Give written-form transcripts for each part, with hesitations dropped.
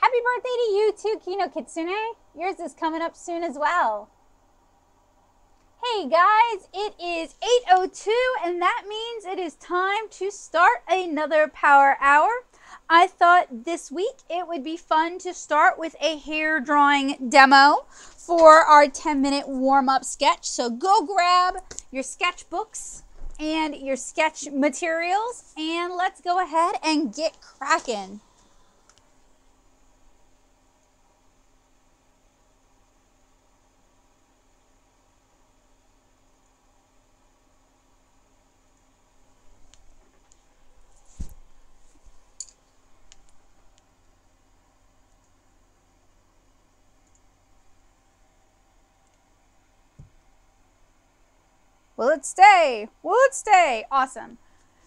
Happy birthday to you too, Kino Kitsune. Yours is coming up soon as well. Hey guys, it is 8:02 and that means it is time to start another Power Hour. I thought this week it would be fun to start with a hair drawing demo for our 10-minute warm-up sketch. So go grab your sketchbooks and your sketch materials and let's go ahead and get cracking. Will it stay? Will it stay? Awesome.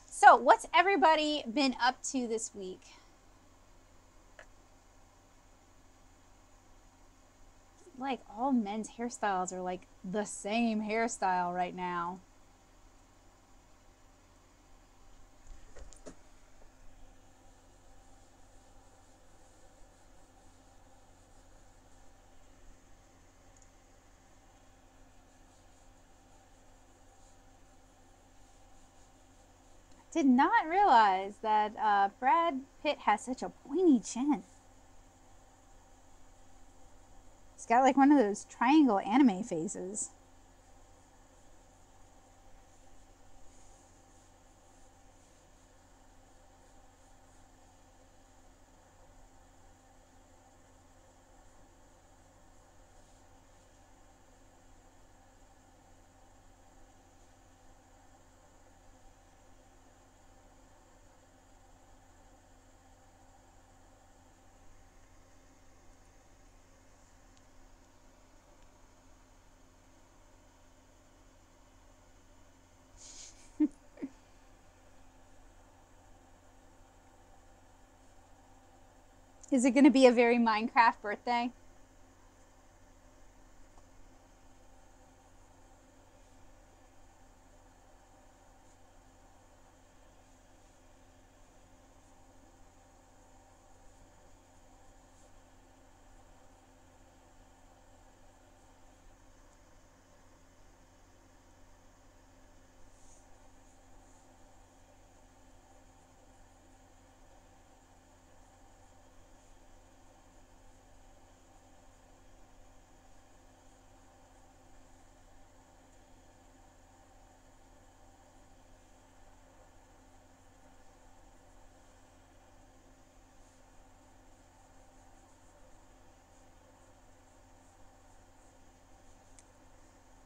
So what's everybody been up to this week? Like all men's hairstyles are like the same hairstyle right now. Did not realize that Brad Pitt has such a pointy chin. He's got like one of those triangle anime faces. Is it going to be a very Minecraft birthday?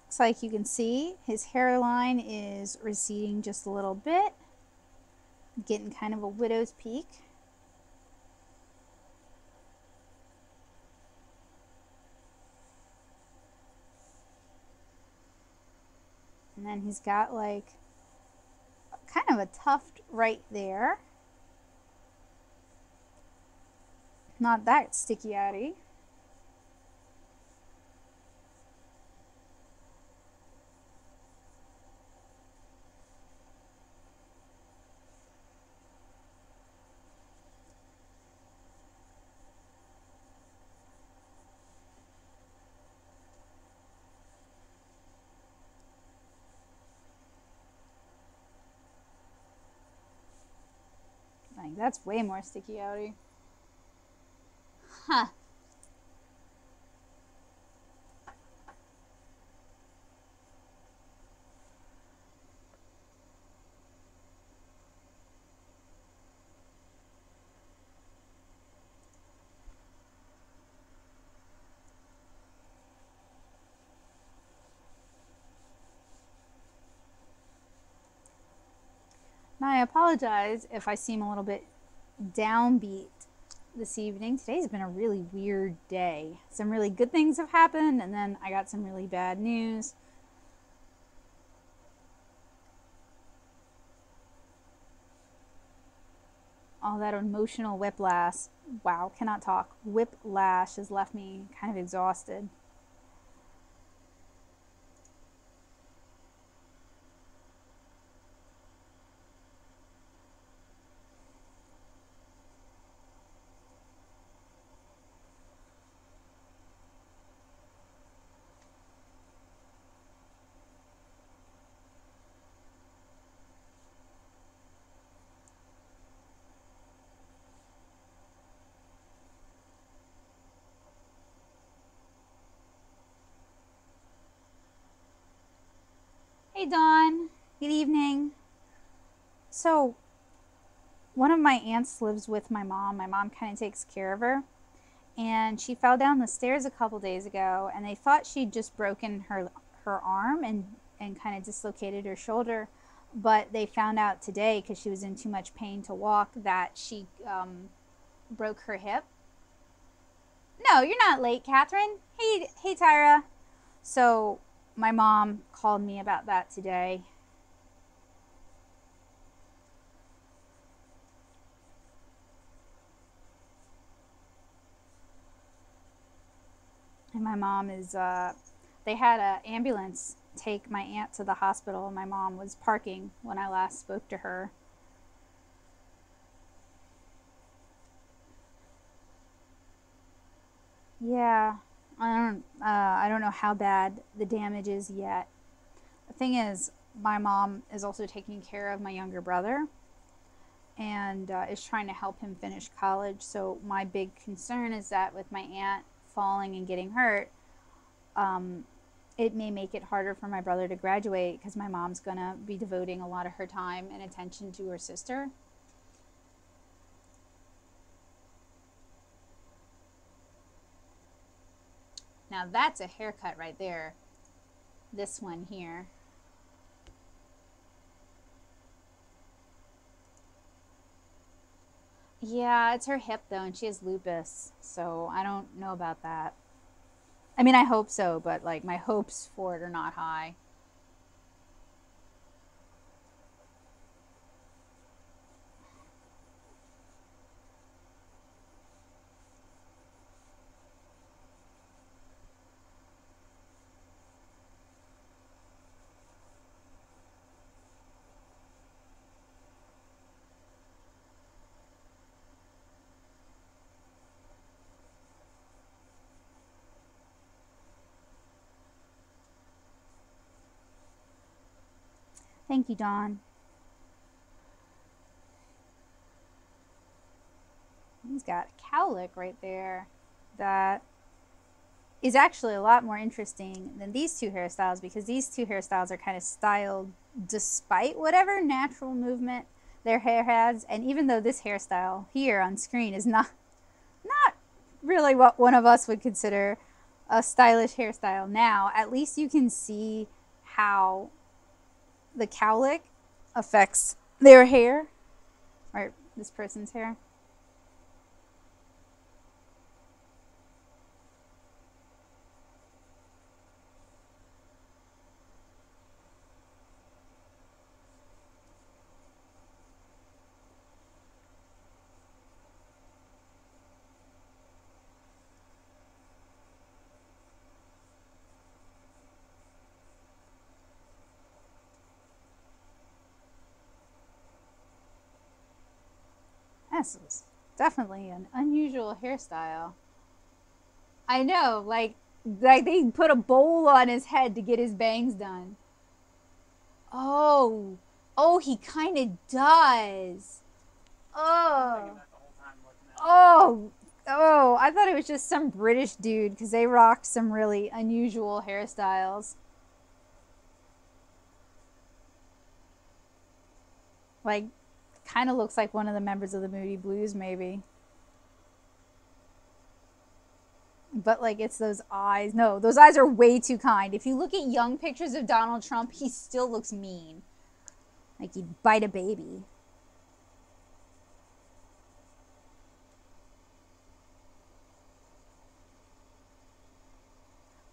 Looks like you can see his hairline is receding just a little bit, getting kind of a widow's peak. And then he's got like kind of a tuft right there. Not that sticky-outy. Like, that's way more sticky-outy. Huh. Now, I apologize if I seem a little bit downbeat this evening. Today's been a really weird day. Some really good things have happened, and then I got some really bad news. All that emotional whiplash. Wow, cannot talk. Whiplash has left me kind of exhausted. Dawn. Good evening. So, one of my aunts lives with my mom. My mom kind of takes care of her. And she fell down the stairs a couple days ago, and they thought she'd just broken her arm and kind of dislocated her shoulder. But they found out today, because she was in too much pain to walk, that she broke her hip. No, you're not late, Catherine. Hey, Tyra. So my mom called me about that today. And my mom is, they had an ambulance take my aunt to the hospital. My mom was parking when I last spoke to her. Yeah, I don't know how bad the damage is yet. The thing is, my mom is also taking care of my younger brother and is trying to help him finish college. So my big concern is that with my aunt falling and getting hurt, it may make it harder for my brother to graduate because my mom's going to be devoting a lot of her time and attention to her sister. Now that's a haircut right there. This one here. Yeah, it's her hip though, and she has lupus, so I don't know about that. I mean, I hope so, but like my hopes for it are not high. Thank you, Dawn. He's got a cowlick right there that is actually a lot more interesting than these two hairstyles, because these two hairstyles are kind of styled despite whatever natural movement their hair has. And even though this hairstyle here on screen is not really what one of us would consider a stylish hairstyle now, at least you can see how the cowlick affects their hair, or this person's hair. This is definitely an unusual hairstyle. I know, like they put a bowl on his head to get his bangs done. Oh, he kind of does. Oh, I thought it was just some British dude because they rock some really unusual hairstyles. Like, kind of looks like one of the members of the Moody Blues, maybe. But, like, it's those eyes. No, those eyes are way too kind. If you look at young pictures of Donald Trump, he still looks mean. Like he'd bite a baby.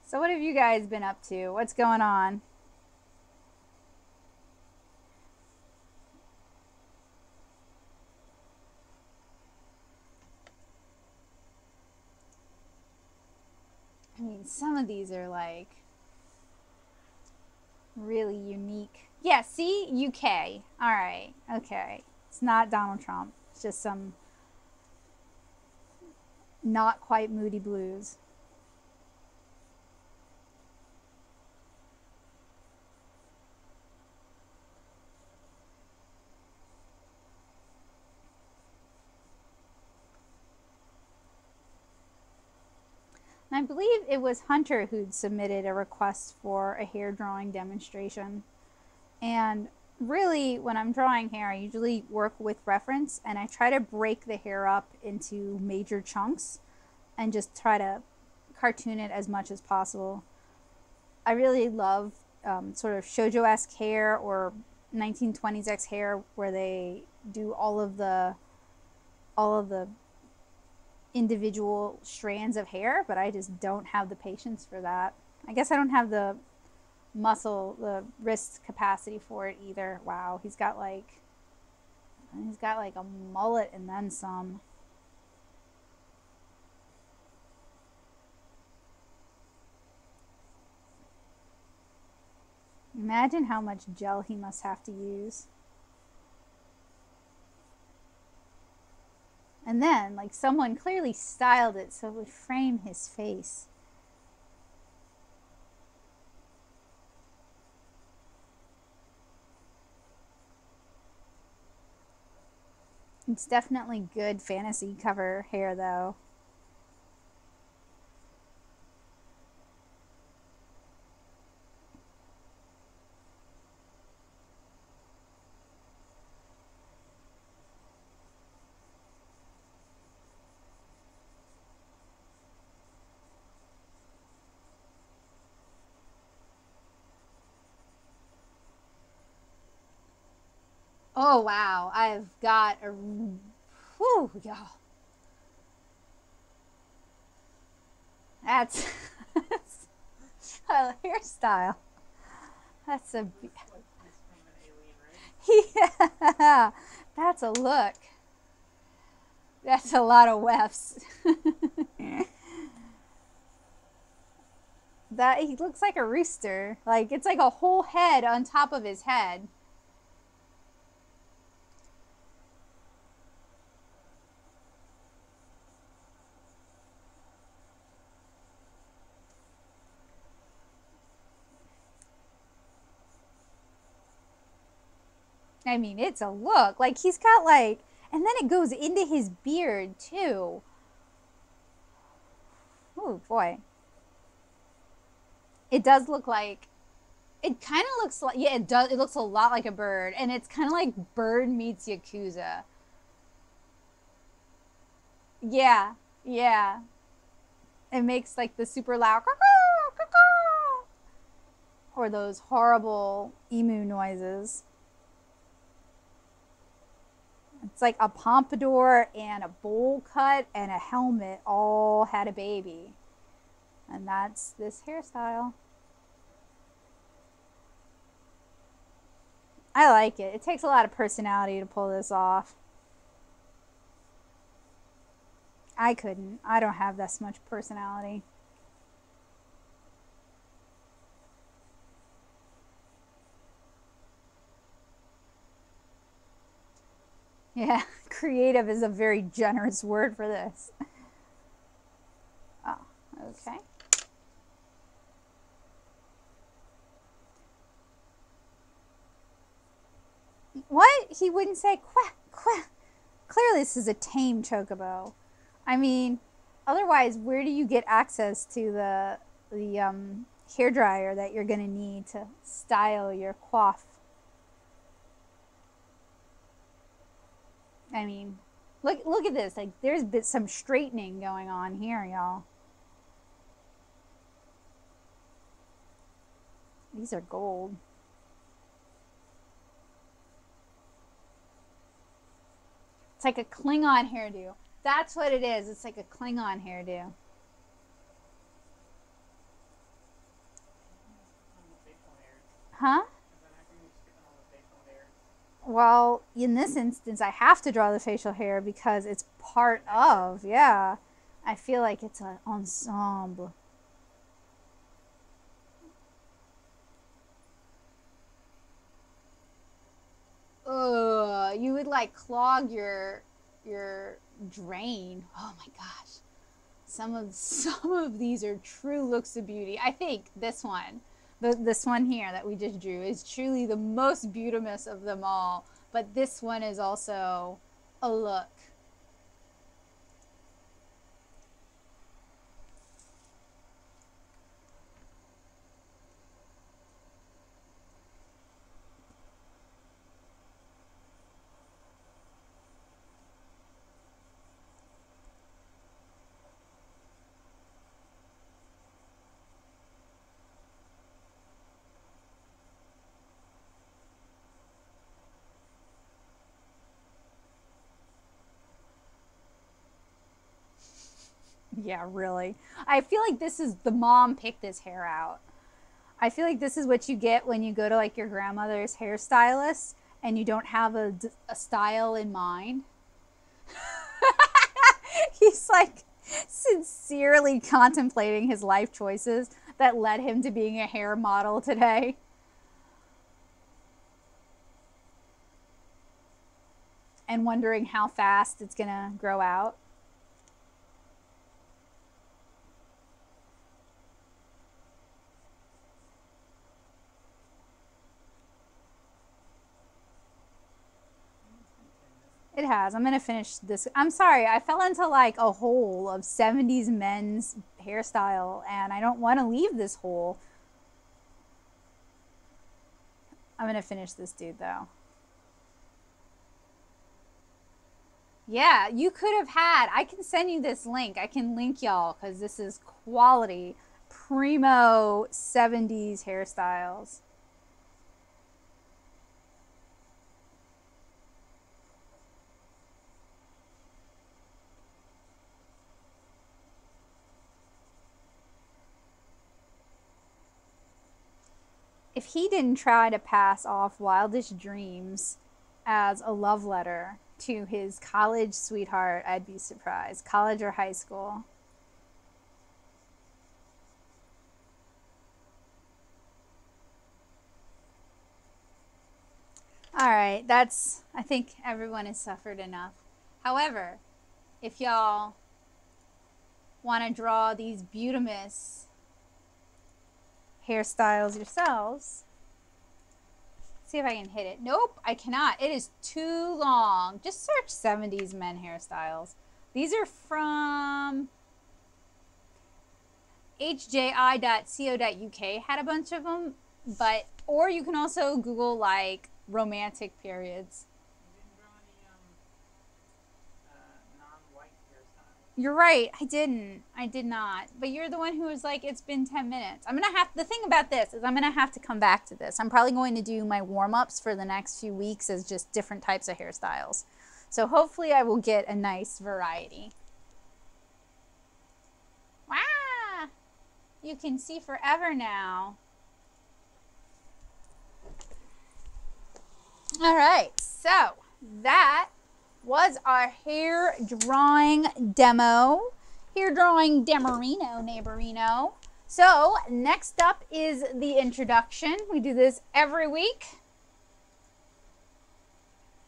So what have you guys been up to? What's going on? I mean, some of these are like really unique. Yeah, see? UK. Alright, okay. It's not Donald Trump. It's just some not quite Moody Blues. I believe it was Hunter who'd submitted a request for a hair drawing demonstration. And really, when I'm drawing hair, I usually work with reference, and I try to break the hair up into major chunks and just try to cartoon it as much as possible. I really love sort of shoujo-esque hair or 1920s-esque hair where they do all of the individual strands of hair, but I just don't have the patience for that. I guess I don't have the muscle, the wrist capacity for it either. Wow, he's got like a mullet and then some. Imagine how much gel he must have to use. And then, like, someone clearly styled it so it would frame his face. It's definitely good fantasy cover hair, though. Oh, wow. I've got a... Whew, y'all. That's a hairstyle. That's a... Yeah, that's a look. That's a lot of wefts. That he looks like a rooster. Like, it's like a whole head on top of his head. I mean, it's a look. Like, he's got like, and then it goes into his beard too. Oh boy. It does look like, it kind of looks like, yeah, it does. It looks a lot like a bird, and it's kind of like Bird meets Yakuza. Yeah, yeah. It makes like the super loud caw, caw, caw, or those horrible emu noises. It's like a pompadour and a bowl cut and a helmet all had a baby. And that's this hairstyle. I like it. It takes a lot of personality to pull this off. I couldn't. I don't have this much personality. Yeah, creative is a very generous word for this. Oh, okay. What? He wouldn't say quack, quack. Clearly this is a tame chocobo. I mean, otherwise, where do you get access to the hair dryer that you're going to need to style your coif? I mean, look at this. Like, there's some straightening going on here, y'all. These are gold. It's like a Klingon hairdo. That's what it is. It's like a Klingon hairdo. Huh? Well, in this instance, I have to draw the facial hair because it's part of, yeah. I feel like it's an ensemble. Ugh, you would like clog your drain. Oh my gosh. Some of these are true looks of beauty. I think this one, this one here that we just drew is truly the most beautiful of them all. But this one is also a look. Yeah, really. I feel like this is the mom picked this hair out. I feel like this is what you get when you go to like your grandmother's hairstylist and you don't have a style in mind. He's like sincerely contemplating his life choices that led him to being a hair model today. And wondering how fast it's gonna grow out. It has. I'm going to finish this. I'm sorry. I fell into like a hole of 70s men's hairstyle and I don't want to leave this hole. I'm going to finish this dude though. Yeah, you could have had, I can send you this link. I can link y'all because this is quality, primo 70s hairstyles. If he didn't try to pass off Wildest Dreams as a love letter to his college sweetheart, I'd be surprised. College or high school. All right, I think everyone has suffered enough. However, if y'all want to draw these beautimous hairstyles yourselves. See if I can hit it. Nope, I cannot. It is too long. Just search 70s men hairstyles. These are from hjI.co.uk had a bunch of them, but or you can also Google like romantic periods. You're right. I did not. But you're the one who was like, it's been 10 minutes. The thing about this is I'm going to have to come back to this. I'm probably going to do my warm-ups for the next few weeks as just different types of hairstyles. So hopefully I will get a nice variety. Wow! You can see forever now. All right. So that was our hair drawing demo. Hair drawing demerino, neighborino. So next up is the introduction. We do this every week.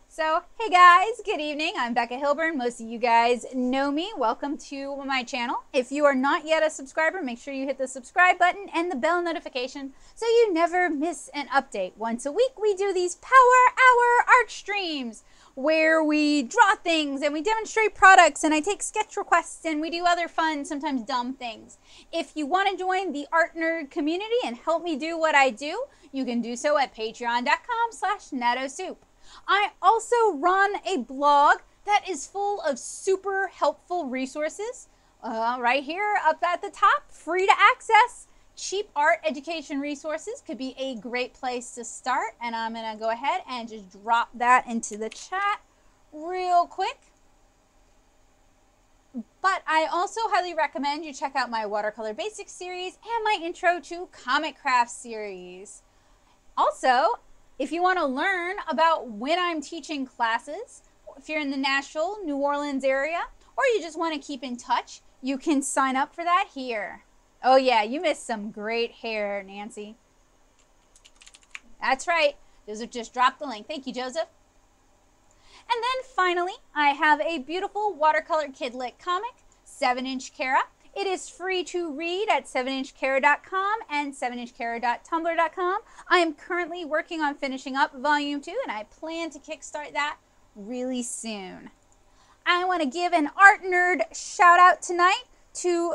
So, hey guys, good evening. I'm Becca Hilburn. Most of you guys know me. Welcome to my channel. If you are not yet a subscriber, make sure you hit the subscribe button and the bell notification so you never miss an update. Once a week, we do these Power Hour art streams where we draw things and we demonstrate products and I take sketch requests and we do other fun, sometimes dumb things. If you want to join the art nerd community and help me do what I do, you can do so at patreon.com/natosoup. I also run a blog that is full of super helpful resources right here up at the top, free to access. Cheap art education resources could be a great place to start, and I'm going to go ahead and just drop that into the chat real quick. But I also highly recommend you check out my Watercolor Basics series and my Intro to Comic Craft series. Also, if you want to learn about when I'm teaching classes, if you're in the Nashville, New Orleans area, or you just want to keep in touch, you can sign up for that here. Oh yeah, you missed some great hair, Nancy. That's right. Joseph just dropped the link. Thank you, Joseph. And then finally, I have a beautiful watercolor kidlit comic, 7-inch Kara. It is free to read at 7inchkara.com and 7inchkara.tumblr.com. I am currently working on finishing up Volume 2, and I plan to kickstart that really soon. I want to give an art nerd shout out tonight to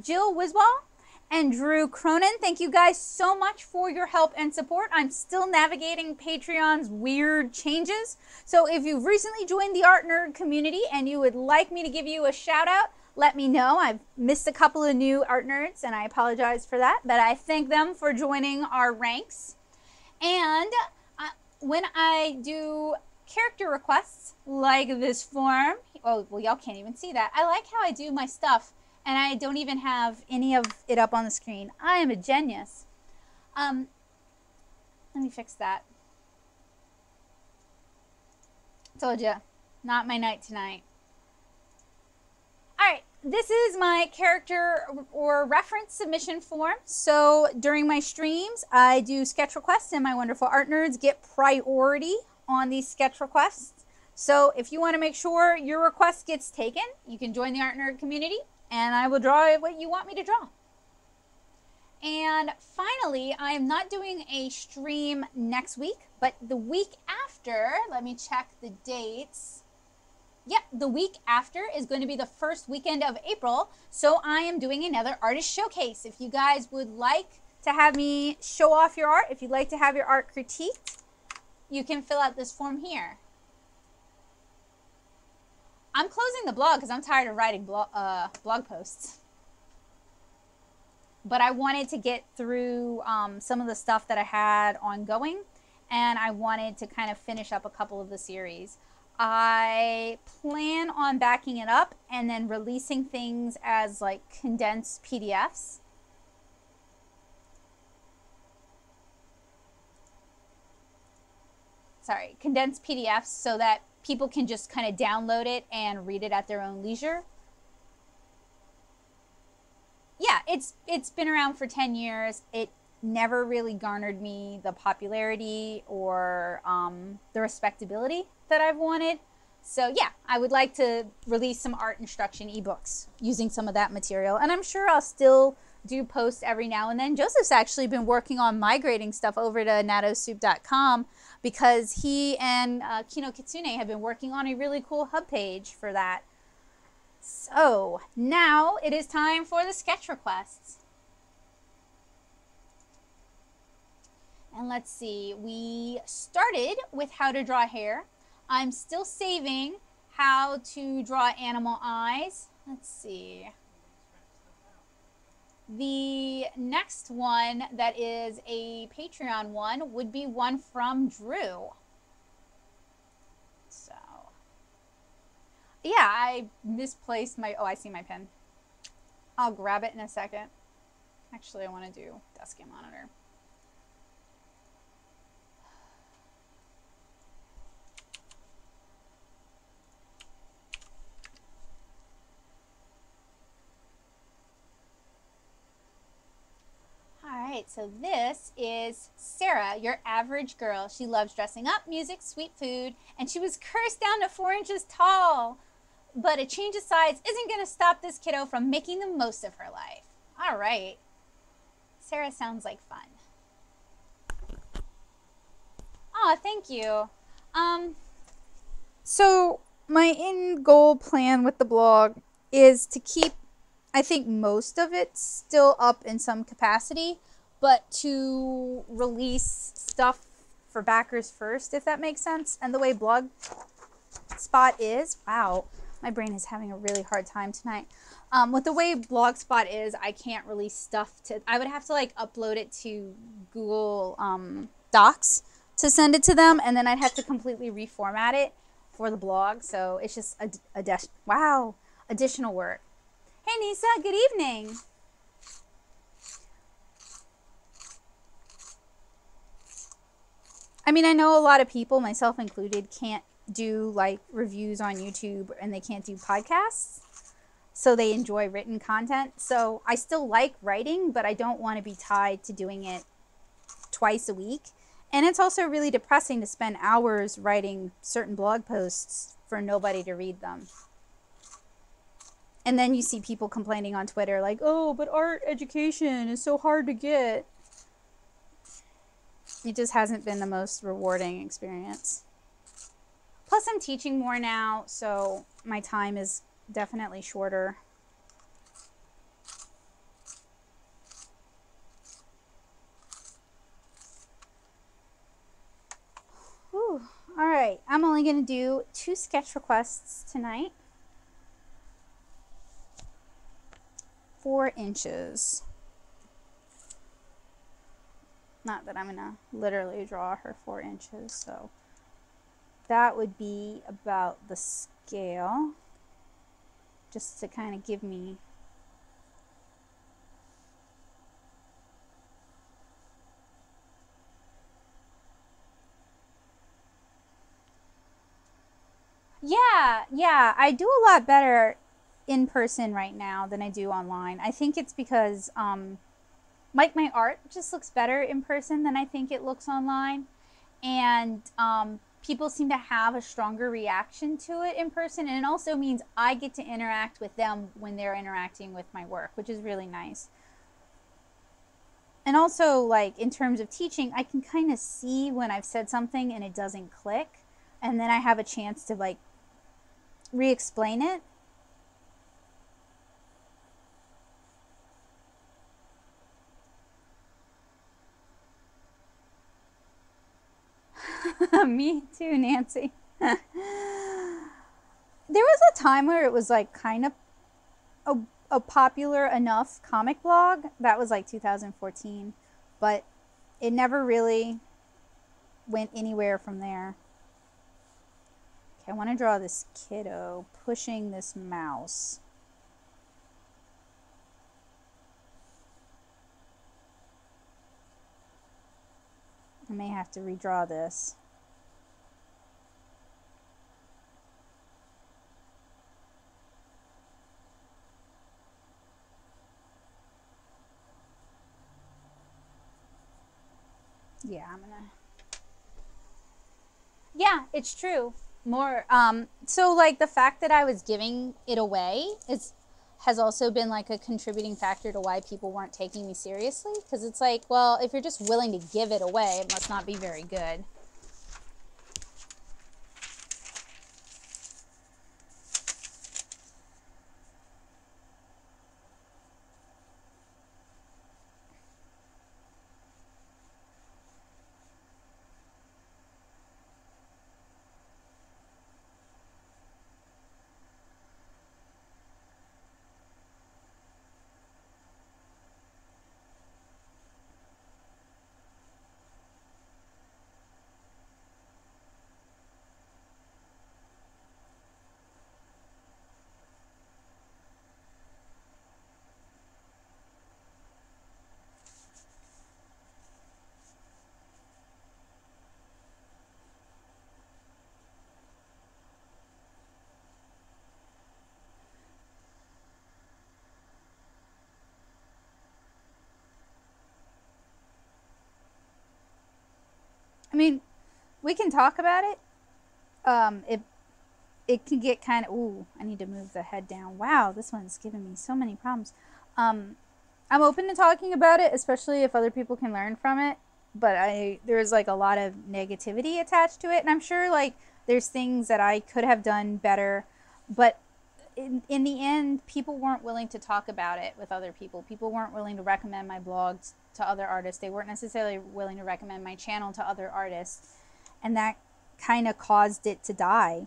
Jill Wiswall and Drew Cronin. Thank you guys so much for your help and support. I'm still navigating Patreon's weird changes. So if you've recently joined the art nerd community and you would like me to give you a shout out, let me know. I've missed a couple of new art nerds and I apologize for that, but I thank them for joining our ranks. And when I do character requests like this form. Oh, well, y'all can't even see that. I like how I do my stuff and I don't even have any of it up on the screen. I am a genius. Let me fix that. Told ya, not my night tonight. All right, this is my character or reference submission form. So during my streams, I do sketch requests and my wonderful art nerds get priority on these sketch requests. So if you want to make sure your request gets taken, you can join the art nerd community and I will draw what you want me to draw. And finally, I am not doing a stream next week, but the week after, let me check the dates. Yep, the week after is going to be the first weekend of April. So I am doing another artist showcase. If you guys would like to have me show off your art, if you'd like to have your art critiqued, you can fill out this form here. I'm closing the blog because I'm tired of writing blog posts. But I wanted to get through some of the stuff that I had ongoing, and I wanted to kind of finish up a couple of the series. I plan on backing it up and then releasing things as like condensed PDFs. Sorry, condensed PDFs so that people can just kind of download it and read it at their own leisure. Yeah, it's been around for 10 years. It never really garnered me the popularity or the respectability that I've wanted. So yeah, I would like to release some art instruction ebooks using some of that material. And I'm sure I'll still do posts every now and then. Joseph's actually been working on migrating stuff over to natosoup.com because he and Kino Kitsune have been working on a really cool hub page for that. So now it is time for the sketch requests. And let's see, we started with how to draw hair. I'm still saving how to draw animal eyes. Let's see. The next one that is a Patreon one would be one from Drew. So, yeah, I misplaced my, oh, I see my pen. I'll grab it in a second. Actually, I want to do desk and monitor. Alright, so this is Sarah, your average girl. She loves dressing up, music, sweet food, and she was cursed down to 4 inches tall. But a change of size isn't going to stop this kiddo from making the most of her life. Alright. Sarah sounds like fun. Aw, thank you. So my end goal plan with the blog is to keep, I think, most of it still up in some capacity, but to release stuff for backers first, if that makes sense. And the way Blogspot is, wow, my brain is having a really hard time tonight. With the way Blogspot is, I can't release stuff to, I would have to like upload it to Google Docs to send it to them, and then I'd have to completely reformat it for the blog. So it's just additional work. Hey Nisa, good evening. I mean, I know a lot of people, myself included, can't do like reviews on YouTube and they can't do podcasts. So they enjoy written content. So I still like writing, but I don't want to be tied to doing it twice a week. And it's also really depressing to spend hours writing certain blog posts for nobody to read them. And then you see people complaining on Twitter like, oh, but art education is so hard to get. It just hasn't been the most rewarding experience. Plus I'm teaching more now, so my time is definitely shorter. Whew. All right, I'm only going to do 2 sketch requests tonight. 4 inches. Not that I'm going to literally draw her 4 inches, so that would be about the scale, just to kind of give me yeah, I do a lot better in person right now than I do online. I think it's because like my art just looks better in person than I think it looks online, and people seem to have a stronger reaction to it in person, and it also means I get to interact with them when they're interacting with my work, which is really nice. And also, like, in terms of teaching, I can kind of see when I've said something and it doesn't click, and then I have a chance to like re-explain it. Me too, Nancy. There was a time where it was like kind of a popular enough comic blog. That was like 2014, but it never really went anywhere from there. Okay, I want to draw this kiddo pushing this mouse. I may have to redraw this. Yeah, I'm gonna. Yeah, it's true. More. So like the fact that I was giving it away has also been like a contributing factor to why people weren't taking me seriously. Because it's like, well, if you're just willing to give it away, it must not be very good. I mean, we can talk about it. It can get kind of, ooh, I need to move the head down. Wow, this one's giving me so many problems. I'm open to talking about it, especially if other people can learn from it. But there's like a lot of negativity attached to it, and I'm sure like there's things that I could have done better, but in the end, people weren't willing to talk about it with other people. People weren't willing to recommend my blogs to other artists. They weren't necessarily willing to recommend my channel to other artists, and that kind of caused it to die.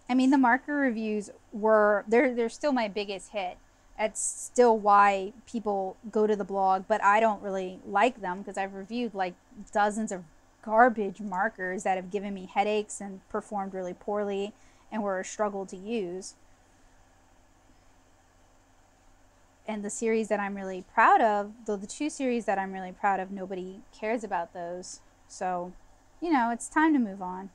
I mean, the marker reviews they're still my biggest hit. That's still why people go to the blog, but I don't really like them because I've reviewed like dozens of garbage markers that have given me headaches and performed really poorly and were a struggle to use. And the series that I'm really proud of, though the two series that I'm really proud of, nobody cares about those. So, you know, it's time to move on.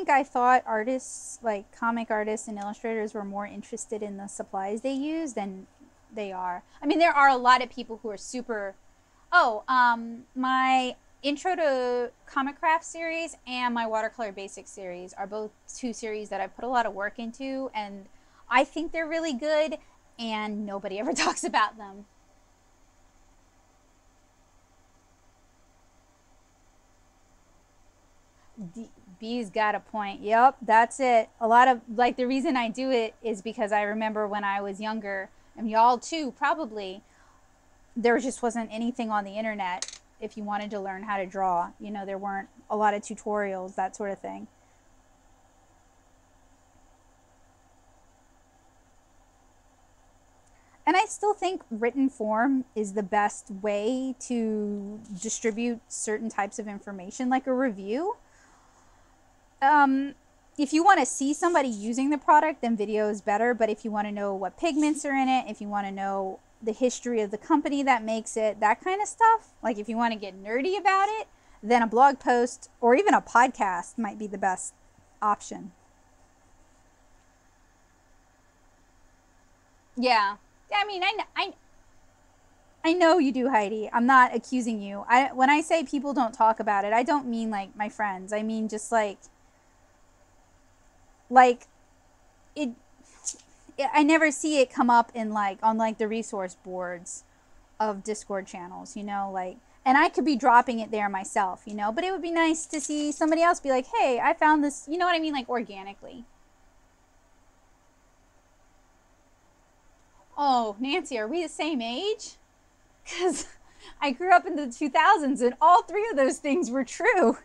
I thought artists, like comic artists and illustrators, were more interested in the supplies they use than they are. I mean, there are a lot of people who are super. Oh, my Intro to Comic Craft series and my Watercolor Basics series are both two series that I put a lot of work into, and I think they're really good, and nobody ever talks about them. B's got a point. Yep, that's it. A lot of, like, the reason I do it is because I remember when I was younger, and y'all too probably, there just wasn't anything on the internet if you wanted to learn how to draw. You know, there weren't a lot of tutorials, that sort of thing. And I still think written form is the best way to distribute certain types of information, like a review. If you want to see somebody using the product, then video is better. But if you want to know what pigments are in it, if you want to know the history of the company that makes it, that kind of stuff, like if you want to get nerdy about it, then a blog post or even a podcast might be the best option. Yeah. I mean, I know you do, Heidi. I'm not accusing you. When I say people don't talk about it, I don't mean like my friends. I mean just like it. I never see it come up in like on like the resource boards of Discord channels, you know, like, and I could be dropping it there myself, you know, but it would be nice to see somebody else be like, hey, I found this, you know what I mean, like organically. Oh, Nancy, are we the same age? Because I grew up in the 2000s and all three of those things were true.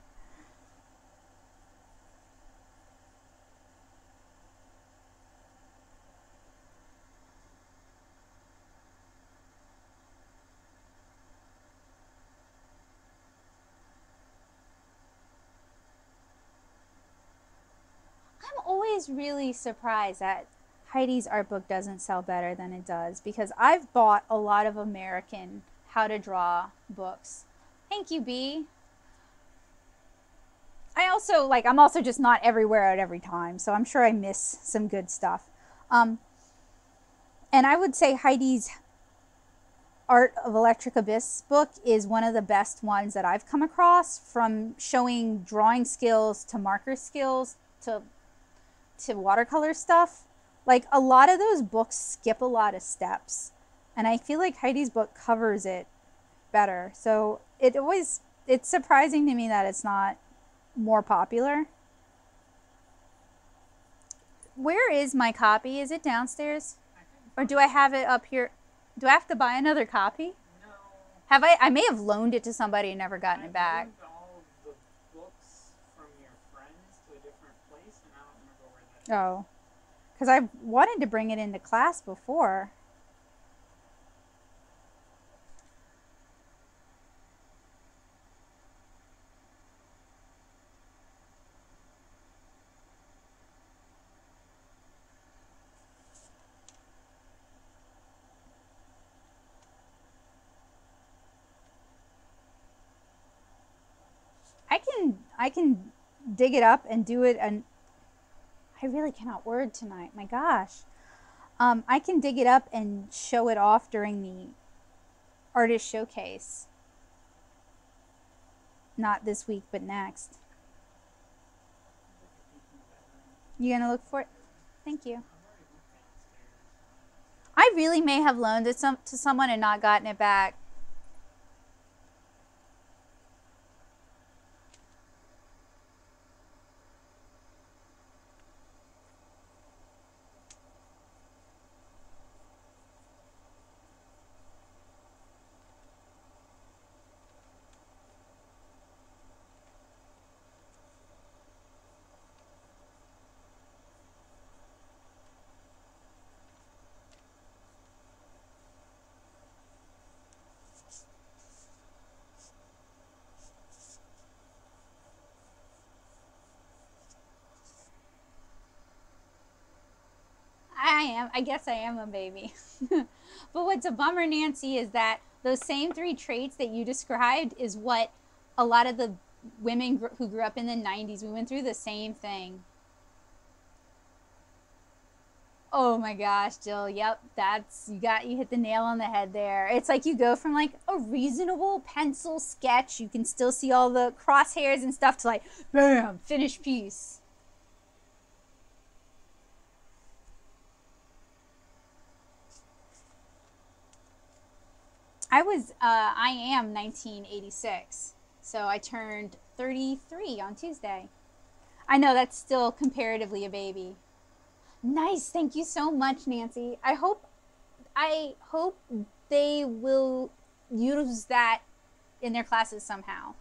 I'm always really surprised that Heidi's art book doesn't sell better than it does, because I've bought a lot of American how to draw books. Thank you, B. I'm also just not everywhere at every time, so I'm sure I miss some good stuff. And I would say Heidi's Art of Electric Abyss book is one of the best ones that I've come across, from showing drawing skills to marker skills to watercolor stuff. Like, a lot of those books skip a lot of steps, and I feel like Heidi's book covers it better. So it's surprising to me that it's not more popular. Where is my copy? Is it downstairs? Or do I have it up here? Do I have to buy another copy? No. Have I? I may have loaned it to somebody and never gotten it back. I loaned all of the books from your friends to a different place, and I don't remember where that is. Oh. Because I wanted to bring it into class before. I can dig it up and do it, and I really cannot word tonight. My gosh. I can dig it up and show it off during the artist showcase. Not this week, but next. You gonna look for it? Thank you. I really may have loaned it to someone and not gotten it back. I guess I am a baby. But what's a bummer, Nancy, is that those same three traits that you described is what a lot of the women who grew up in the 90s, we went through the same thing. Oh my gosh, Jill. Yep, you hit the nail on the head there. It's like you go from like a reasonable pencil sketch, you can still see all the crosshairs and stuff, to like, bam, finished piece. I am 1986, so I turned 33 on Tuesday. I know that's still comparatively a baby. Nice, thank you so much, Nancy. I hope they will use that in their classes somehow,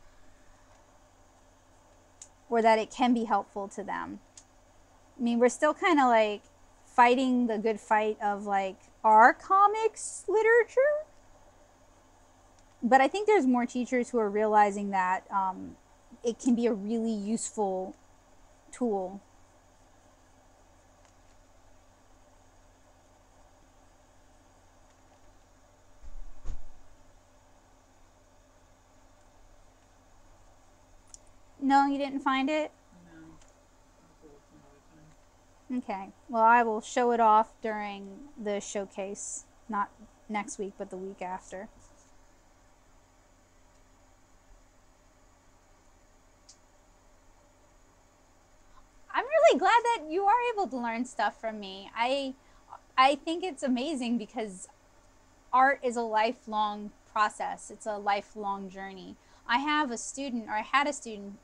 or that it can be helpful to them. I mean, we're still kind of like fighting the good fight of like our comics literature, but I think there's more teachers who are realizing that it can be a really useful tool. No, you didn't find it? No. I'll look another time. Okay. Well, I will show it off during the showcase. Not next week, but the week after. I'm really glad that you are able to learn stuff from me. I think it's amazing because art is a lifelong process. It's a lifelong journey. I have a student, or I had a student,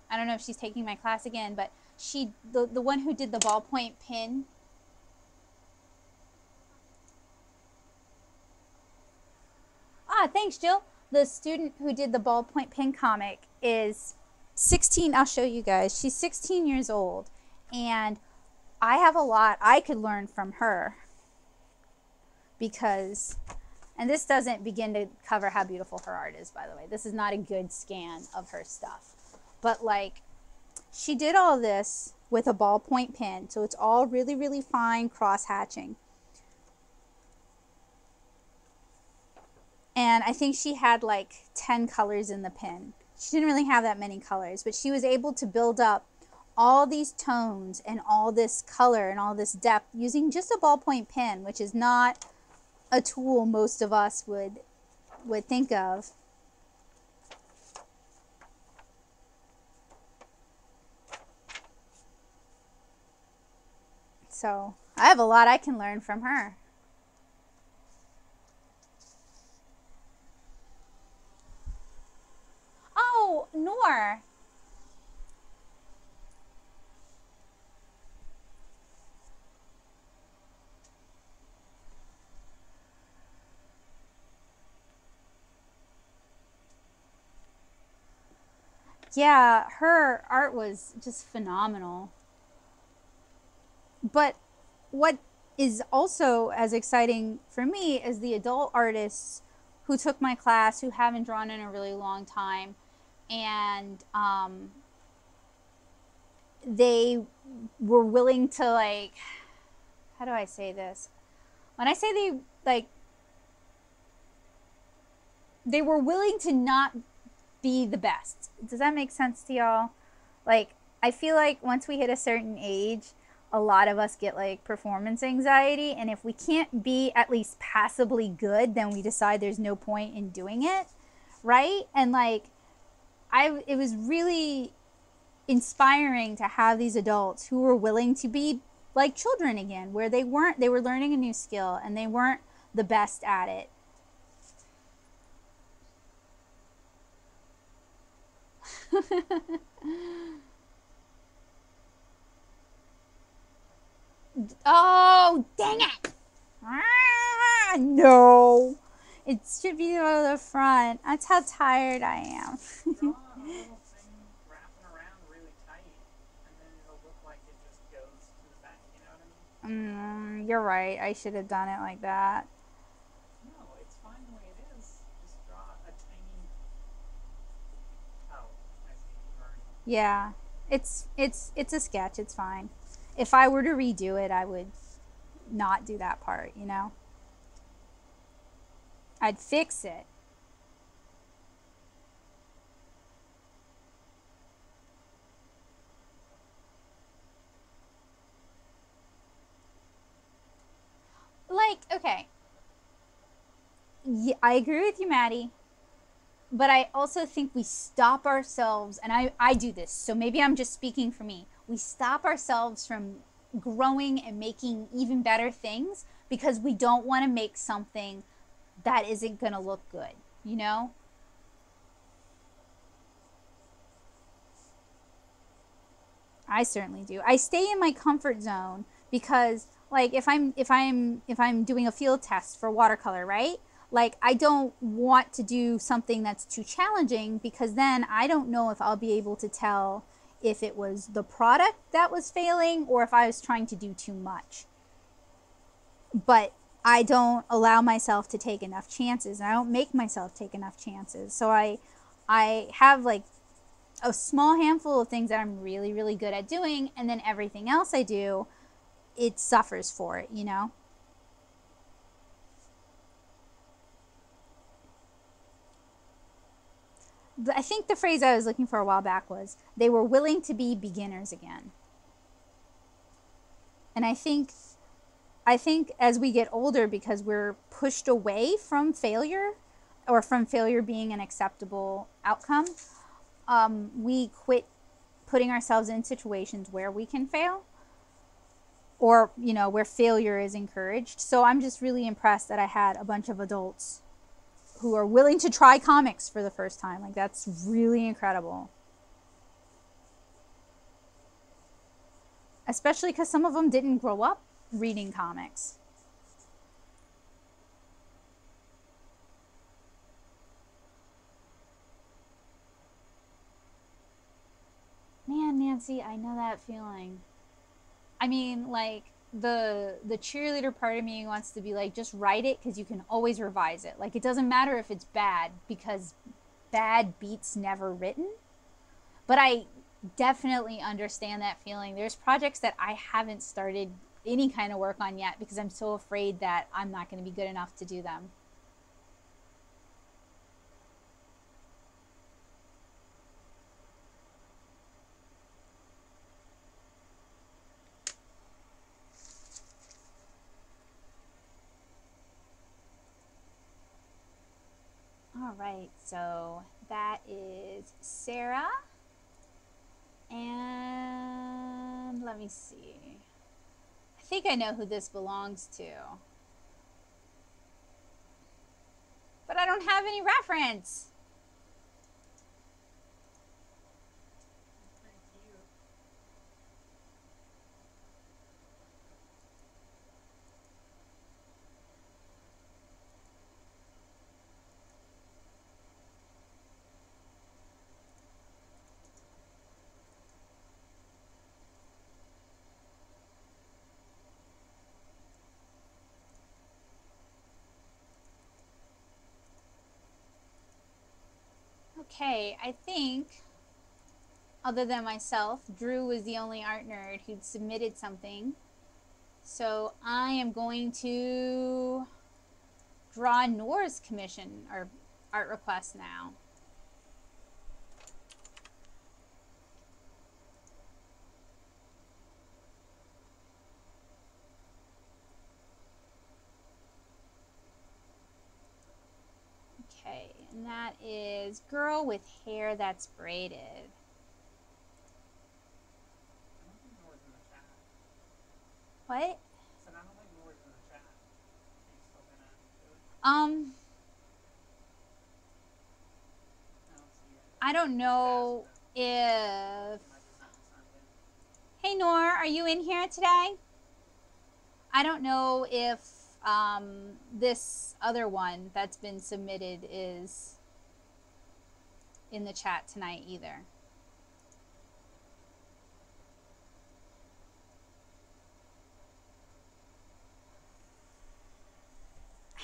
I don't know if she's taking my class again, but the one who did the ballpoint pin. Ah, thanks, Jill. The student who did the ballpoint pin comic is 16. I'll show you guys. She's 16 years old, and I have a lot I could learn from her because, and this doesn't begin to cover how beautiful her art is, by the way. This is not a good scan of her stuff. But like, she did all this with a ballpoint pen, so it's all really, really fine cross hatching. And I think she had like 10 colors in the pen. She didn't really have that many colors, but she was able to build up all these tones and all this color and all this depth using just a ballpoint pen, which is not a tool most of us would think of. So I have a lot I can learn from her. Oh, Noor. Yeah, her art was just phenomenal. But what is also as exciting for me is the adult artists who took my class who haven't drawn in a really long time, and they were willing to, like, how do I say this? When I say they were willing to not be the best. Does that make sense to y'all? Like, I feel like once we hit a certain age, a lot of us get like performance anxiety, and if we can't be at least passably good, then we decide there's no point in doing it, right? And like, it was really inspiring to have these adults who were willing to be like children again, where they were learning a new skill and they weren't the best at it. Oh, dang it! Ah, no, it should be to the front. That's how tired I am. Draw a little thing wrapping around really tight, and then it'll look like it just goes to the back, you know what I mean? You're right. I should have done it like that. No, it's fine the way it is. Just draw a tiny... Oh, I see. Already. Yeah, it's a sketch. It's fine. If I were to redo it, I would not do that part, you know? I'd fix it. Like, okay. Yeah, I agree with you, Maddie. But I also think we stop ourselves, and I do this, so maybe I'm just speaking for me. We stop ourselves from growing and making even better things because we don't want to make something that isn't going to look good, you know? I certainly do. I stay in my comfort zone because, like, if I'm doing a field test for watercolor, right? Like, I don't want to do something that's too challenging, because then I don't know if I'll be able to tell if it was the product that was failing or if I was trying to do too much. But I don't allow myself to take enough chances, and I don't make myself take enough chances. So I have like a small handful of things that I'm really, really good at doing, and then everything else I do, it suffers for it, you know? I think the phrase I was looking for a while back was, they were willing to be beginners again. And I think as we get older, because we're pushed away from failure, or from failure being an acceptable outcome, we quit putting ourselves in situations where we can fail, or, you know, where failure is encouraged. So I'm just really impressed that I had a bunch of adults who are willing to try comics for the first time. Like, that's really incredible. Especially because some of them didn't grow up reading comics. Man, Nancy, I know that feeling. I mean, like, the cheerleader part of me wants to be like, just write it, because you can always revise it. Like, it doesn't matter if it's bad, because bad beats never written. But I definitely understand that feeling. There's projects that I haven't started any kind of work on yet because I'm so afraid that I'm not going to be good enough to do them. All right, so that is Sarah. And let me see. I think I know who this belongs to, but I don't have any reference. Okay, I think, other than myself, Drew was the only art nerd who'd submitted something. So I am going to draw Nora's commission or art request now. Okay, and that is Girl with Hair That's Braided. What? I don't think Nora's in the chat. She's still gonna do it. I don't know if... Hey Nor, are you in here today? I don't know if this other one that's been submitted is in the chat tonight either.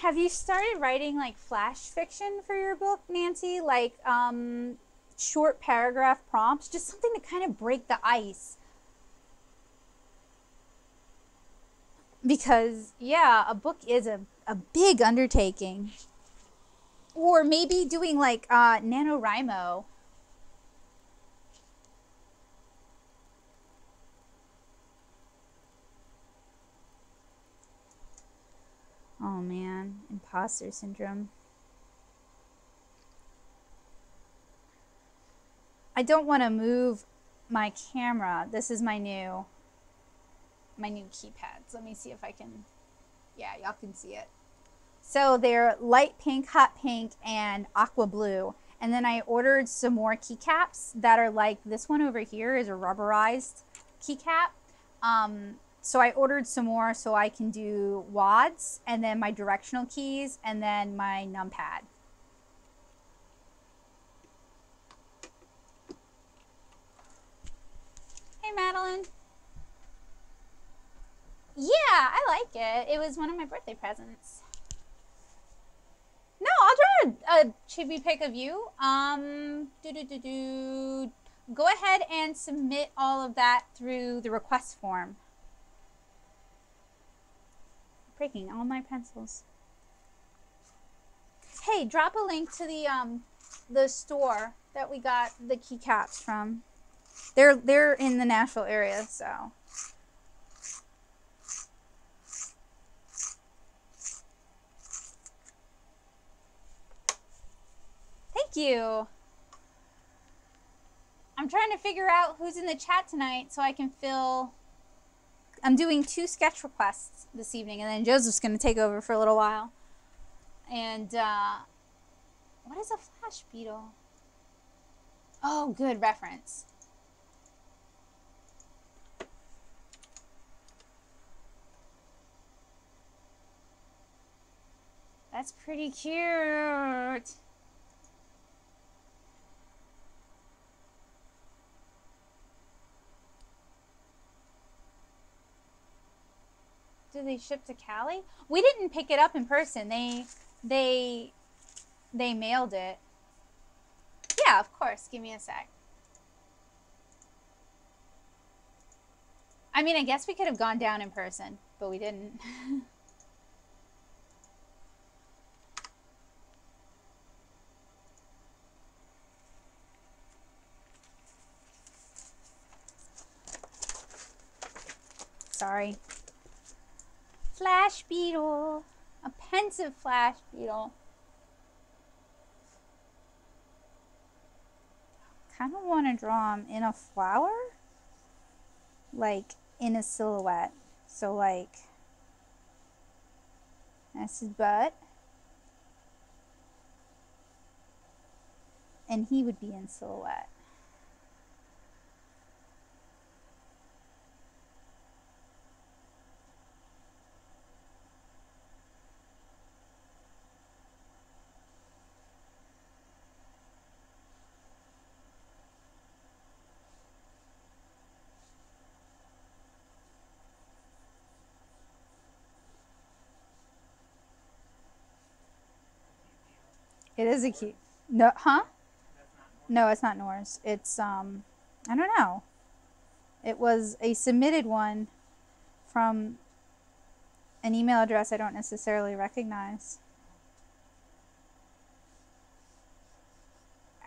Have you started writing like flash fiction for your book, Nancy? Like short paragraph prompts? Just something to kind of break the ice. Because, yeah, a book is a big undertaking. Or maybe doing like NaNoWriMo. Oh man, imposter syndrome. I don't want to move my camera. This is my new keypads. Let me see if I can, yeah, y'all can see it. So they're light pink, hot pink, and aqua blue. And then I ordered some more keycaps that are like, this one over here is a rubberized keycap. so I ordered some more so I can do WADs and then my directional keys and then my numpad. Hey, Madeline. Yeah, I like it. It was one of my birthday presents. No, I'll draw a chibi pic of you. Go ahead and submit all of that through the request form. Breaking all my pencils. Hey, drop a link to the store that we got the keycaps from. They're in the Nashville area, so. Thank you. I'm trying to figure out who's in the chat tonight so I can fill. I'm doing 2 sketch requests this evening, and then Joseph's going to take over for a little while. And what is a flash beetle? Oh, good reference. That's pretty cute. Do they ship to Cali? We didn't pick it up in person. They mailed it. Yeah, of course. Give me a sec. I mean, I guess we could have gone down in person, but we didn't. Sorry. Flash beetle. A pensive flash beetle. Kind of want to draw him in a flower. Like in a silhouette. So like, that's his butt. And he would be in silhouette. It is a cute. No, huh? No, it's not Nora's. It's I don't know. It was a submitted one from an email address I don't necessarily recognize.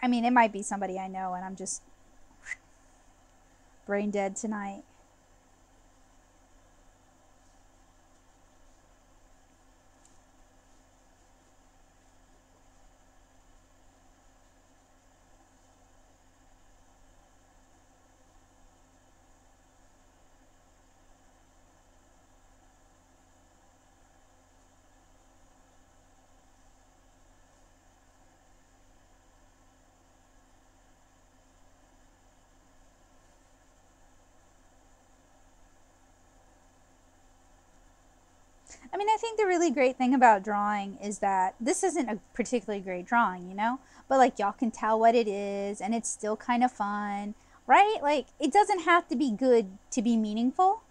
I mean, it might be somebody I know and I'm just brain dead tonight. I mean, I think the really great thing about drawing is that this isn't a particularly great drawing, you know? But like y'all can tell what it is and it's still kind of fun, right? Like it doesn't have to be good to be meaningful.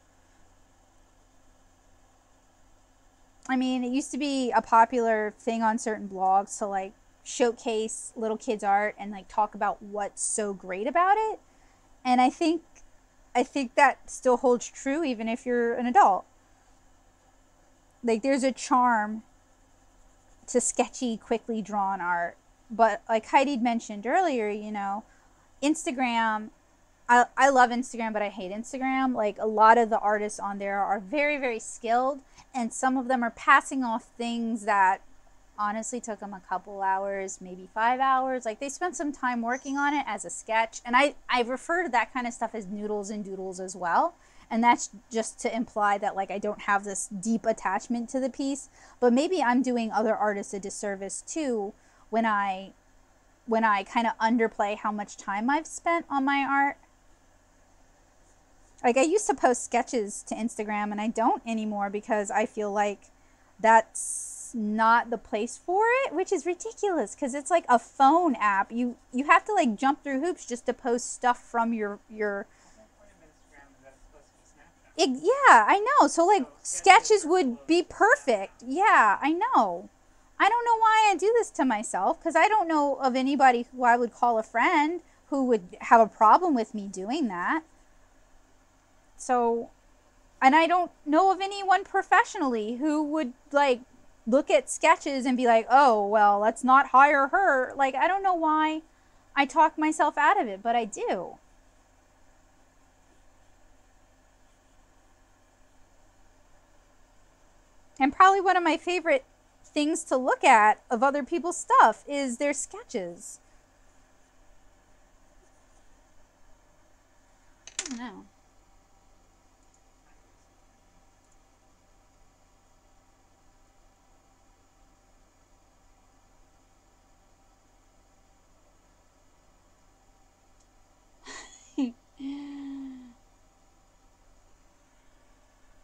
I mean, it used to be a popular thing on certain blogs to like showcase little kids' art and like talk about what's so great about it. And I think that still holds true even if you're an adult. Like there's a charm to sketchy, quickly drawn art. But like Heidi mentioned earlier, you know, Instagram, I love Instagram, but I hate Instagram. Like a lot of the artists on there are very, very skilled. And some of them are passing off things that honestly took them a couple hours, maybe 5 hours. Like they spent some time working on it as a sketch. And I refer to that kind of stuff as noodles and doodles as well. And that's just to imply that like I don't have this deep attachment to the piece. But maybe I'm doing other artists a disservice too when I kind of underplay how much time I've spent on my art. Like, I used to post sketches to Instagram, and I don't anymore because I feel like that's not the place for it, which is ridiculous because it's like a phone app. You have to like jump through hoops just to post stuff from your yeah, I know. So like sketches would be perfect. Yeah, I know. I don't know why I do this to myself because I don't know of anybody who I would call a friend who would have a problem with me doing that. So, and I don't know of anyone professionally who would like look at sketches and be like, oh, well, let's not hire her. Like, I don't know why I talk myself out of it, but I do. And probably one of my favorite things to look at of other people's stuff is their sketches. I don't know.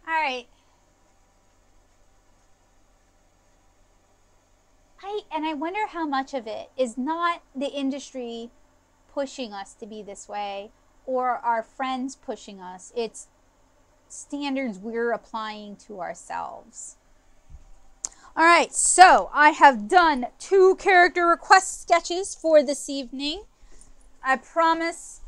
All right. And I wonder how much of it is not the industry pushing us to be this way or our friends pushing us. It's standards we're applying to ourselves. All right, so I have done 2 character request sketches for this evening. I promise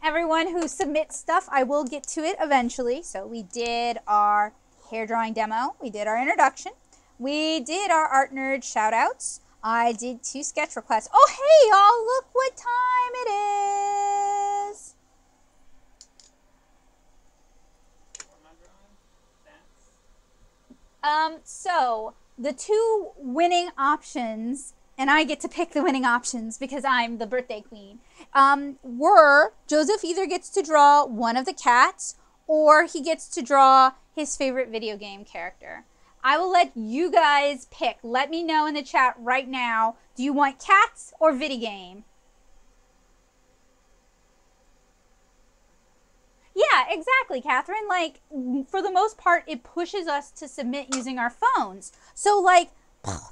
everyone who submits stuff, I will get to it eventually. So we did our hair drawing demo. We did our introduction. We did our art nerd shout outs. I did 2 sketch requests. Oh, hey, y'all, look what time it is. So the 2 winning options, and I get to pick the winning options because I'm the birthday queen, were Joseph either gets to draw one of the cats or he gets to draw his favorite video game character. I will let you guys pick. Let me know in the chat right now. Do you want cats or video game? Yeah, exactly, Catherine. Like, for the most part, it pushes us to submit using our phones. So, like,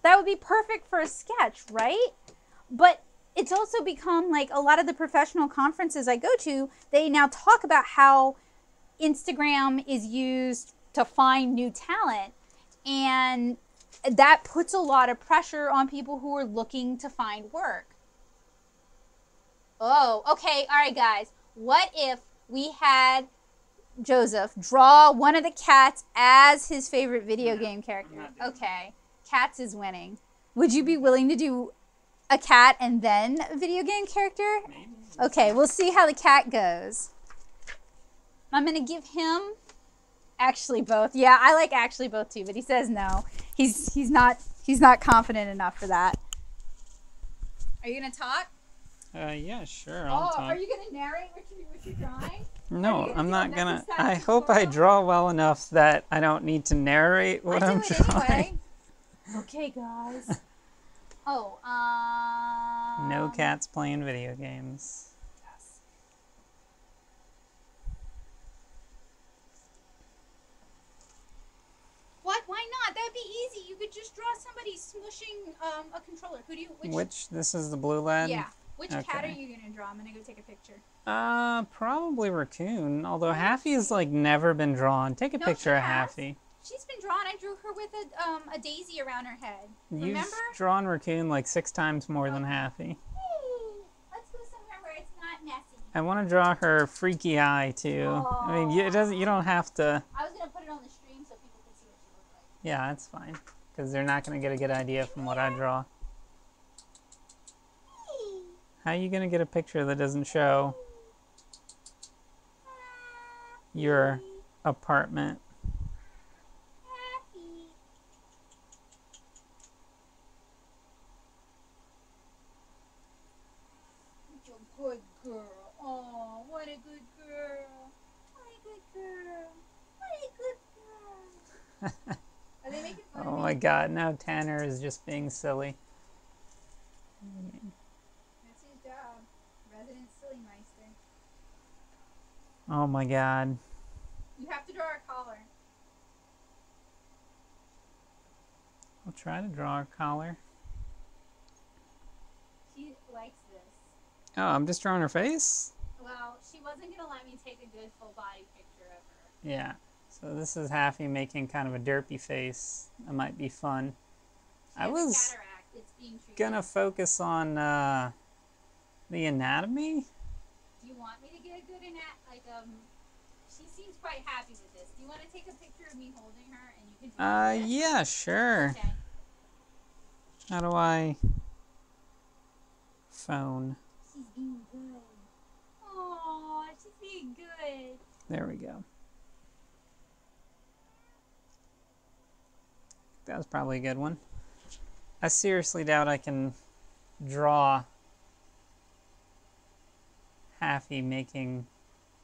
that would be perfect for a sketch, right? But it's also become, like, a lot of the professional conferences I go to, they now talk about how Instagram is used to find new talent. And that puts a lot of pressure on people who are looking to find work. Oh, okay. All right, guys. What if we had Joseph draw one of the cats as his favorite video game character? Okay. Cats is winning. Would you be willing to do a cat and then a video game character? Maybe. Okay, we'll see how the cat goes. I'm going to give him actually both. Yeah, I like actually both too, but he says no. He's not confident enough for that. Are you gonna talk? Yeah, sure. I'll talk. Are you gonna narrate what you're drawing? No, I'm not gonna. I hope I draw well enough that I don't need to narrate what I'm drawing. Anyway. Okay, guys. Oh, No cats playing video games. What? Why not? That'd be easy. You could just draw somebody smushing a controller. Which this is the blue lad? Yeah. Which cat are Okay. you gonna draw? I'm gonna go take a picture. Probably Raccoon. Although Haffy's like never been drawn. Take a No, picture she of has. Haffy. She's been drawn. I drew her with a daisy around her head. You've Remember? drawn Raccoon like 6 times more than Haffy. Hey, let's go somewhere where it's not messy. I want to draw her freaky eye too. I mean, it doesn't. You don't have to. I was gonna put it on the stream so people could see what she looks like. Yeah, that's fine. Because they're not gonna get a good idea from what I draw. How are you gonna get a picture that doesn't show your apartment? Good girl. Oh, what a good girl. What a good girl. What a good girl. Are they making fun Oh of me? my god, now Tanner is just being silly. That's his job. Resident Silly Meister. Oh my god. to draw a collar. I'll try to draw a collar. She likes this. Oh, I'm just drawing her face? Well, she wasn't going to let me take a good full body picture of her. Yeah. So this is Happy making kind of a derpy face. That might be fun. She I has was a cataract. It's being treated. gonna focus on the anatomy. Do you want me to get a good she seems quite happy with this. Do you want to take a picture of me holding her and you can do this? Yeah, sure. Okay. How do I phone? She's being good. Aww, she's being good. There we go. That was probably a good one. I seriously doubt I can draw Happy making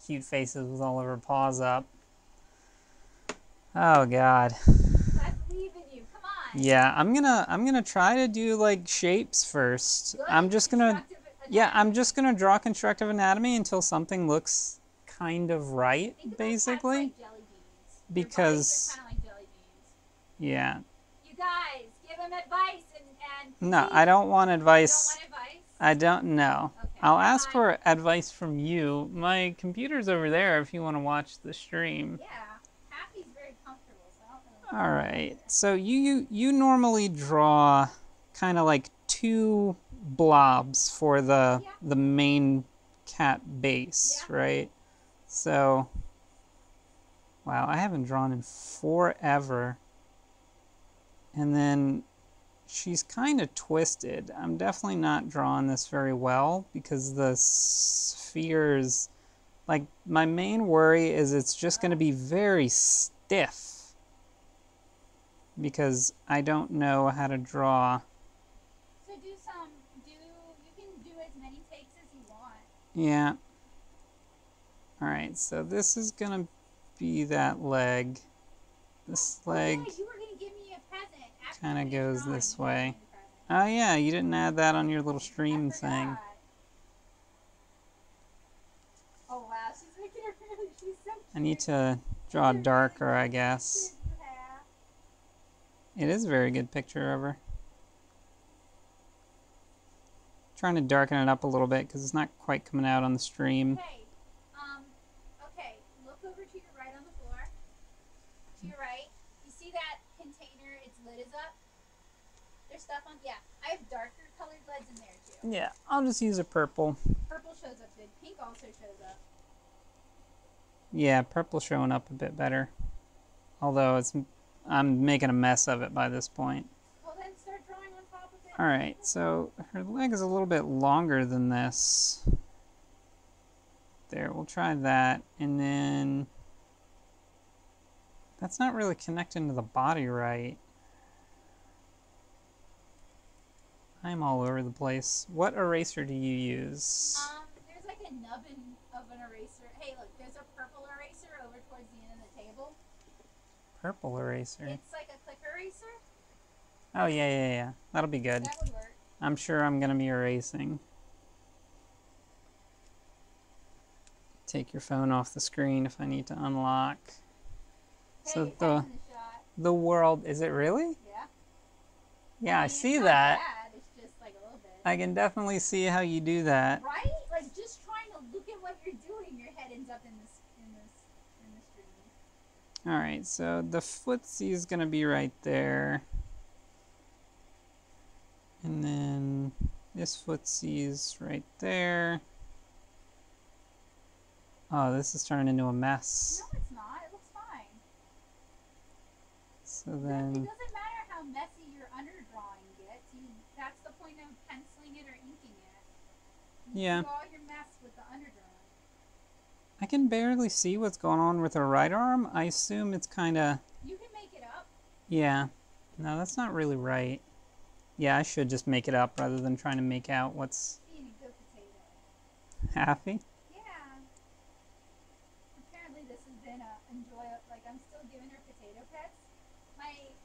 cute faces with all of her paws up. Oh God. I believe in you. Come on. Yeah, I'm gonna try to do like shapes first. Good. I'm just gonna draw constructive anatomy until something looks kind of right, basically. Like jelly beans. Because Kind of like jelly beans. yeah. You guys, give him advice and No, I don't want advice. You don't want advice? I don't know. Okay, I'll ask fine. for advice from you. My computer's over there if you want to watch the stream. Yeah, Happy's very comfortable, so I don't know. All right. So you normally draw kind of like two blobs for the main cat base, right? So wow, I haven't drawn in forever. And then she's kind of twisted. I'm definitely not drawing this very well because the spheres, like my main worry is it's just going to be very stiff because I don't know how to draw. So you can do as many takes as you want. Yeah. All right, so this is going to be that leg. This leg... Yeah, you were going to give me a present. kind of goes this way. Oh yeah, you didn't add that on your little stream thing. Oh wow, she's making her really, she's so cute. I need to draw darker, I guess. It is a very good picture of her. Trying to darken it up a little bit because it's not quite coming out on the stream. Okay, look over to your right on the floor. To your right. You see that container, its lid is up? There's stuff on, yeah. I have darker colored leads in there too. Yeah, I'll just use a purple. Purple shows up good. Pink also shows up. Yeah, purple showing up a bit better. Although I'm making a mess of it by this point. Well then start drawing on top of it. Alright, so her leg is a little bit longer than this. There, we'll try that. And then that's not really connecting to the body right. I'm all over the place. What eraser do you use? There's like a nubbin of an eraser. Hey, look, there's a purple eraser over towards the end of the table. Purple eraser. It's like a click eraser. Oh, yeah. That'll be good. That would work. I'm sure I'm going to be erasing. Take your phone off the screen if I need to unlock. Hey, So it's in the shot. the world, is it really? Yeah. Yeah, I mean, see it's not that. bad. It's just like a little bit. I can definitely see how you do that. Right? Like just trying to look at what you're doing, your head ends up in the stream. All right, so the footsie is going to be right there. And then this footsie is right there. Oh, this is turning into a mess. No, it's not. It looks fine. So It then, doesn't matter how messy your underdrawing gets. That's the point of penciling it or inking it. Yeah. You draw your mess with the underdrawing. I can barely see what's going on with her right arm. I assume it's kind of, You can make it up. yeah. No, that's not really right. Yeah, I should just make it up rather than trying to make out what's Being a good potato. Happy. Yeah. Apparently this has been enjoyable. Like I'm still giving her potato pets.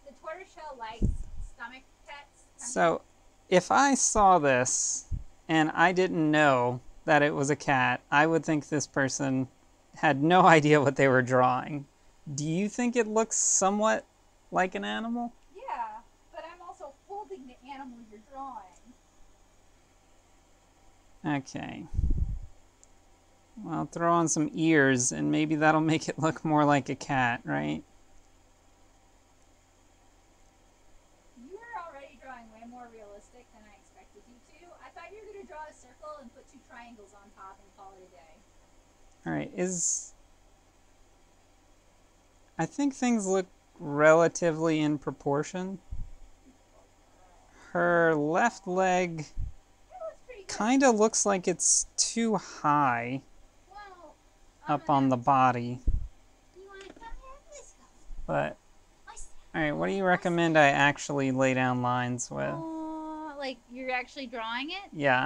The tortoiseshell likes stomach pets. So, if I saw this and I didn't know that it was a cat, I would think this person had no idea what they were drawing. Do you think it looks somewhat like an animal? Yeah, but I'm also holding the animal you're drawing. Okay. Well, throw on some ears, and maybe that'll make it look more like a cat, right? You were already drawing way more realistic than I expected you to. I thought you were going to draw a circle and put 2 triangles on top and call it a day. Alright, I think things look relatively in proportion. Her left leg kind of looks like it's too high up on the body. But, alright, what do you recommend I actually lay down lines with? Like you're actually drawing it? Yeah,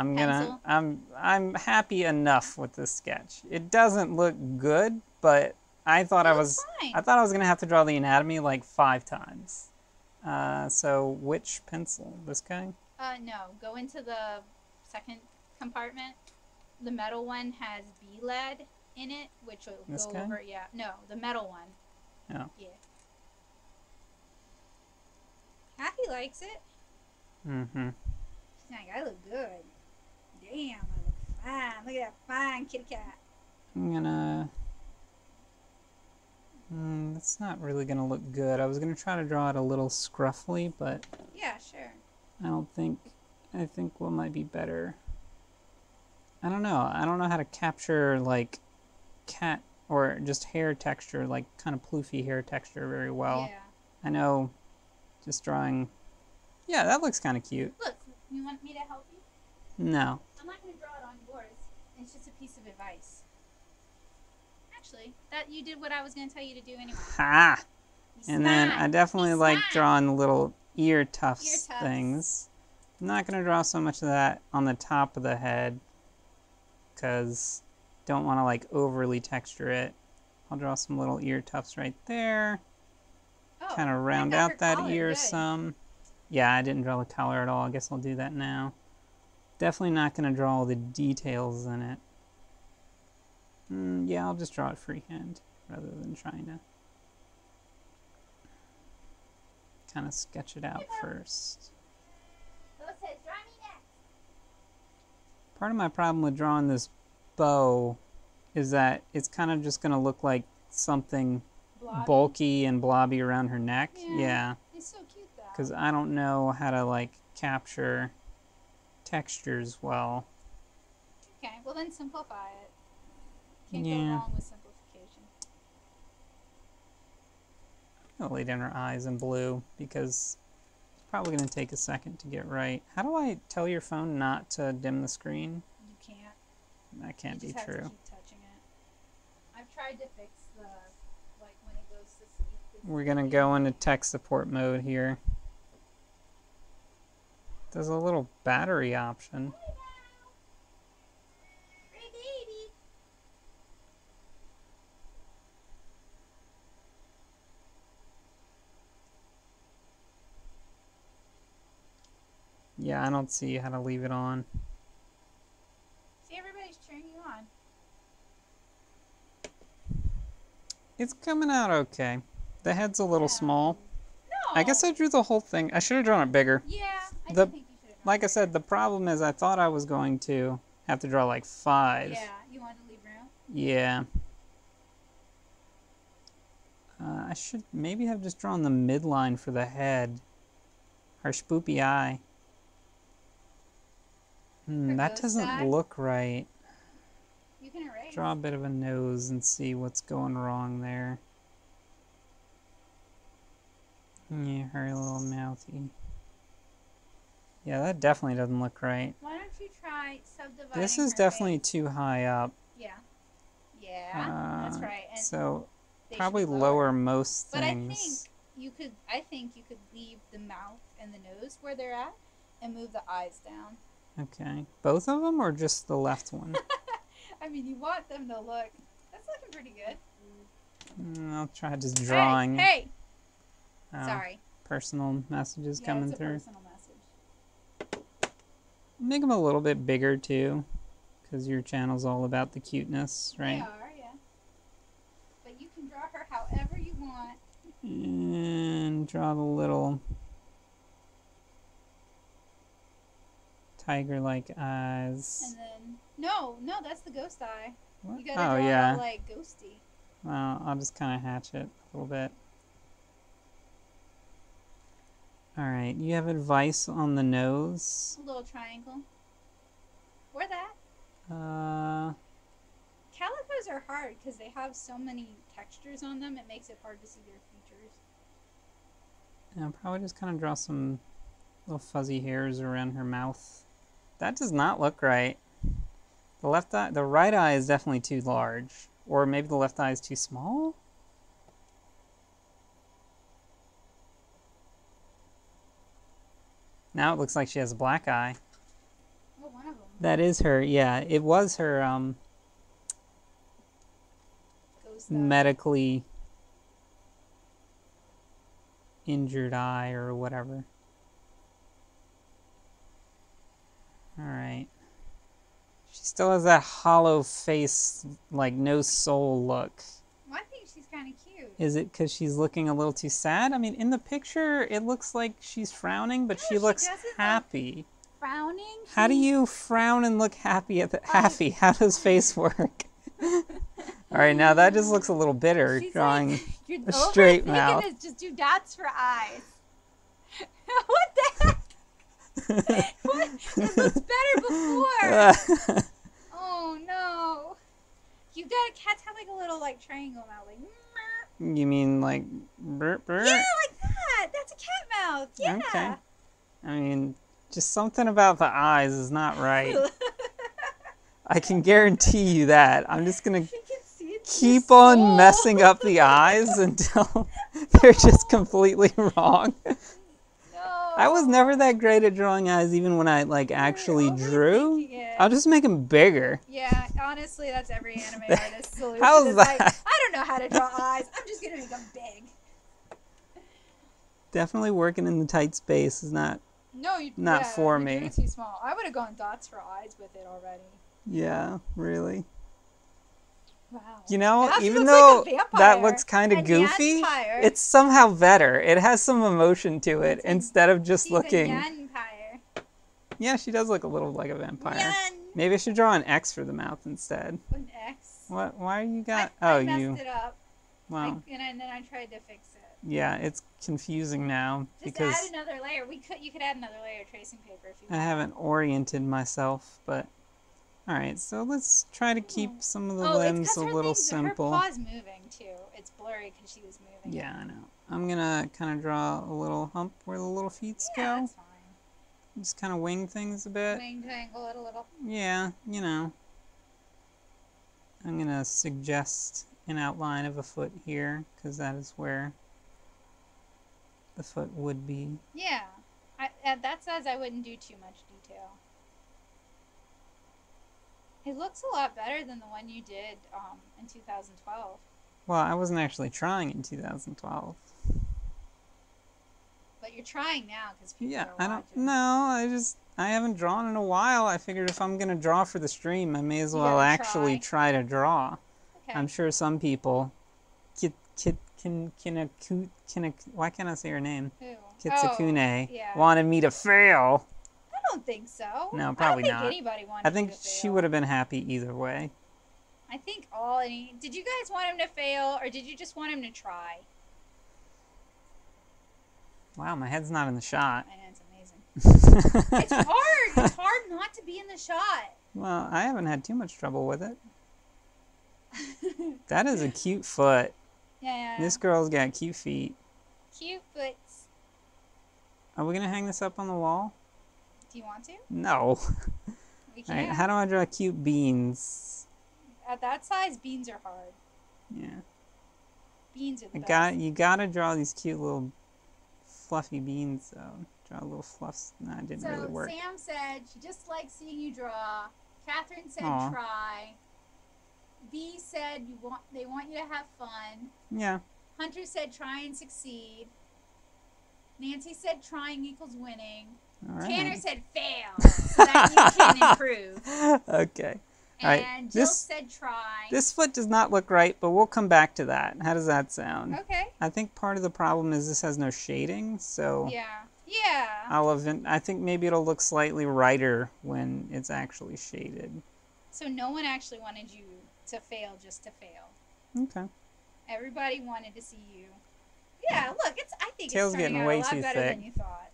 I'm happy enough with this sketch. It doesn't look good, but I thought I was gonna have to draw the anatomy like 5 times. So which pencil? This guy? No. Go into the second compartment. The metal one has B lead in it, which will This go guy? over. Yeah. No, the metal one. Oh. Yeah. Happy likes it. Mm-hmm. She's like, I look good. Damn, I look fine. Look at that fine kitty cat. I'm gonna... that's not really gonna look good. I was gonna try to draw it a little scruffy, but... Yeah, sure. I think what might be better... I don't know how to capture, like, cat or just hair texture, like, kind of ploofy hair texture very well. Yeah. I know just drawing... Yeah, that looks kind of cute. Look, you want me to help you? No. I'm not going to draw it on yours. It's just a piece of advice. Actually, that you did what I was going to tell you to do anyway. Ha! And then I definitely like smart. drawing little ear tufts things. I'm not going to draw so much of that on the top of the head because don't want to like overly texture it. I'll draw some little ear tufts right there. Oh, Kind of round out that ear some. Yeah, I didn't draw the collar at all. I guess I'll do that now. Definitely not going to draw all the details in it. Yeah, I'll just draw it freehand rather than trying to kind of sketch it out first. Part of my problem with drawing this bow is that it's kind of just going to look like something bulky and blobby around her neck. Yeah. It's so cute though. Because I don't know how to like capture textures well. Okay, well then simplify it. Can't go Yeah. wrong with simplification. I'll lay down her eyes in blue because it's probably going to take a second to get right. How do I tell your phone not to dim the screen? You can't. That can't be You just have true. to keep touching it. I've tried to fix the, like when it goes to sleep. We're going to go into tech support mode here. There's a little battery option. Hey, baby. Yeah, I don't see how to leave it on. See, everybody's cheering you on. It's coming out okay. The head's a little small. No. I guess I drew the whole thing. I should have drawn it bigger. Yeah, I The- do think you should have. Like I said, the problem is I thought I was going to have to draw like 5. Yeah, you wanted to leave room? Yeah. I should maybe have just drawn the midline for the head. Her spoopy eye. That ghost doesn't eye? look right. You can erase. Draw a bit of a nose and see what's going wrong there. Yeah, her little mouthy. Yeah, that definitely doesn't look right. Why don't you try subdividing This is her definitely face? too high up. Yeah. Yeah, that's right. And So they should probably be lower most But things. I think you could leave the mouth and the nose where they're at and move the eyes down. Okay. Both of them or just the left one? I mean, you want them to look. That's looking pretty good. I'll try just drawing. Hey! Oh, Sorry. personal messages coming it's a through. personal message. Make them a little bit bigger too, because your channel's all about the cuteness, They right? are, yeah. But you can draw her however you And draw the little tiger-like eyes. And then, no, that's the ghost eye. What? You gotta draw yeah. it all, like, ghosty. Well, I'll just kind of hatch it a little bit. Alright, you have advice on the nose? A little triangle. Or that. Calicos are hard because they have so many textures on them, it makes it hard to see their features. Yeah, I'll probably just kind of draw some little fuzzy hairs around her mouth. That does not look right. The left eye, the right eye is definitely too large. Or maybe the left eye is too small? Now it looks like she has a black eye. Oh, one of them. That is her, yeah. It was her medically injured eye or whatever. Alright. She still has that hollow face, like no soul look. Well, I think she's kind of cute. Is it because she's looking a little too sad? I mean, in the picture, it looks like she's frowning, but she looks happy. Frowning? How do you frown and look happy at the happy? How does face work? All right, now that just looks a little bitter, drawing like, a straight mouth. This. Just do dots for eyes. What the heck? What? It looks better before. Oh no! You got cats have like a little like triangle mouth, like. You mean like burp burp? Yeah, like that. That's a cat mouth. Yeah. Okay. I mean, just something about the eyes is not right. I can guarantee you that. I'm just gonna keep on messing up the eyes until they're just completely wrong. I was never that great at drawing eyes, even when I like actually drew. I'll just make them bigger. Yeah, honestly, that's every anime artist's solution. How's that? Like, I don't know how to draw eyes. I'm just gonna make them big. Definitely working in the tight space is not for me. You're too small. I would have gone dots for eyes with it already. Yeah, really. Wow. You know, even though that looks kind of goofy, it's somehow better. It has some emotion to it instead of just looking. Yeah, she does look a little like a vampire. Maybe I should draw an X for the mouth instead. An X? What? Why are you got? I messed it up. Wow. And then I tried to fix it. Yeah, it's confusing now because add another layer. You could add another layer of tracing paper if you want. I haven't oriented myself, but. Alright, so let's try to keep some of the limbs a little simple. Her paw's moving, too. It's blurry because she was moving. Yeah, I know. I'm gonna kind of draw a little hump where the little feet go. Yeah, that's fine. Just kind of wing things a bit. Wing triangle it a little. Yeah, you know. I'm gonna suggest an outline of a foot here, because that is where the foot would be. Yeah. That says I wouldn't do too much detail. It looks a lot better than the one you did in 2012. Well, I wasn't actually trying in 2012. But you're trying now because people are watching. No, I haven't drawn in a while. I figured if I'm going to draw for the stream, I may as well actually try to draw. Okay. I'm sure some people, why can't I say her name? Who? Kitsukune wanted me to fail. I don't think so. No, probably not. I don't think anybody wanted I think him to fail. she would have been happy either way. I think did you guys want him to fail, or did you just want him to try? Wow, my head's not in the shot. I know, it's amazing. It's hard. It's hard not to be in the shot. Well, I haven't had too much trouble with it. That is a cute foot. Yeah. This girl's got cute feet. Cute foots. Are we going to hang this up on the wall? Do you want to? No. We can. Alright, how do I draw cute beans? At that size, beans are hard. Yeah. Beans are the best. You gotta draw these cute little fluffy beans, though. Draw a little fluffs. No, it didn't really work. Sam said she just likes seeing you draw. Catherine said try. B said they want you to have fun. Yeah. Hunter said try and succeed. Nancy said trying equals winning. Right. Tanner said fail, so that you can improve. Okay. And Jill said try. This foot does not look right, but we'll come back to that. How does that sound? Okay. I think part of the problem is this has no shading, so... Yeah. Yeah. I think maybe it'll look slightly brighter when it's actually shaded. So no one actually wanted you to fail just to fail. Okay. Everybody wanted to see you. Yeah, look, I think Tail's it's turning getting out way a lot too better thick. than you thought.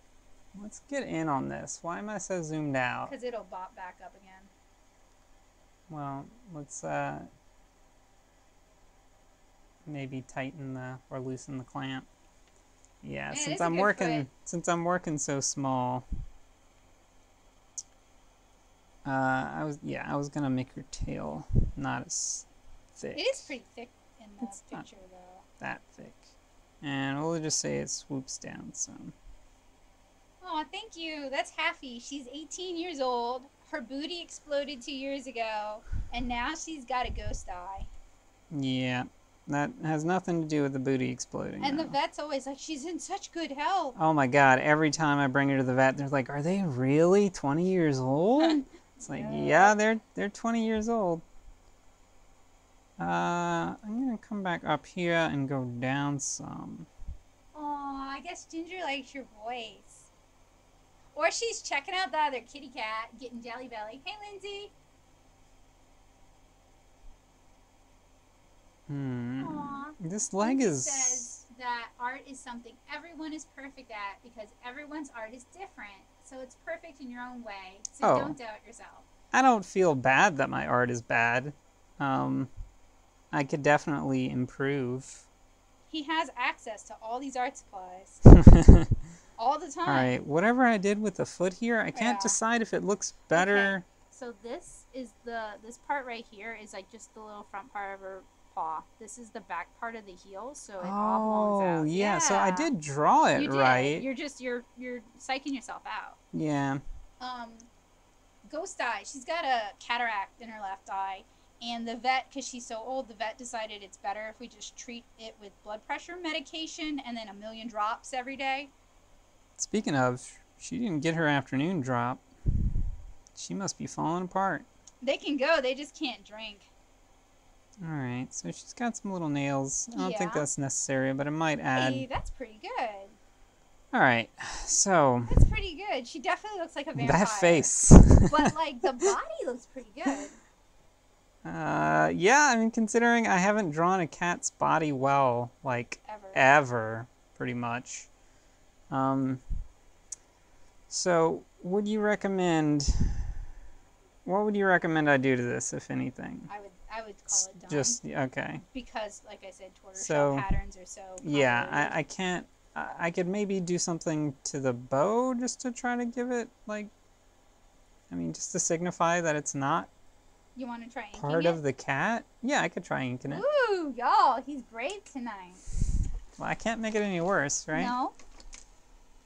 Let's get in on this. Why am I so zoomed out? Because it'll bop back up again. Well, let's maybe tighten or loosen the clamp. Yeah, Man, since I'm working so small. I was gonna make your tail not as thick. It is pretty thick in the picture, though. That thick. And we'll just say it swoops down some. Oh, thank you. That's Haffy. She's 18 years old. Her booty exploded 2 years ago, and now she's got a ghost eye. Yeah, that has nothing to do with the booty exploding. And though. the vet's always like, she's in such good health. Oh my god, every time I bring her to the vet, they're like, are they really 20 years old? It's like, yeah, they're 20 years old. I'm gonna come back up here and go down some. Oh, I guess Ginger likes your voice. Or she's checking out the other kitty cat, getting jelly belly. Hey, Lindsay. Aww. This leg Lindsay is... says that art is something everyone is perfect at because everyone's art is different. So it's perfect in your own way. So don't doubt yourself. I don't feel bad that my art is bad. I could definitely improve. He has access to all these art supplies. All the time. Alright, whatever I did with the foot here, I can't decide if it looks better. Okay. So this is this part right here is like just the little front part of her paw. This is the back part of the heel, so it all blows out. Yeah, so I did draw it right. You're psyching yourself out. Yeah. Ghost eye. She's got a cataract in her left eye. And the vet, because she's so old, the vet decided it's better if we just treat it with blood pressure medication and then 1 million drops every day. Speaking of, she didn't get her afternoon drop. She must be falling apart. They can go, they just can't drink. Alright, so she's got some little nails. I don't think that's necessary, but it might add... Hey, that's pretty good. Alright, so... That's pretty good. She definitely looks like a vampire. That face. But, like, the body looks pretty good. Yeah, I mean, considering I haven't drawn a cat's body well, like, ever pretty much. So, what would you recommend I do to this, if anything? I would call it done. Just, okay. Because, like I said, tortoiseshell patterns are so yeah, I can't, I could maybe do something to the bow just to try to give it, like, I mean, just to signify that it's not you want to try inking part of the cat? Yeah, I could try inking it. Ooh, y'all, he's brave tonight. Well, I can't make it any worse, right? No.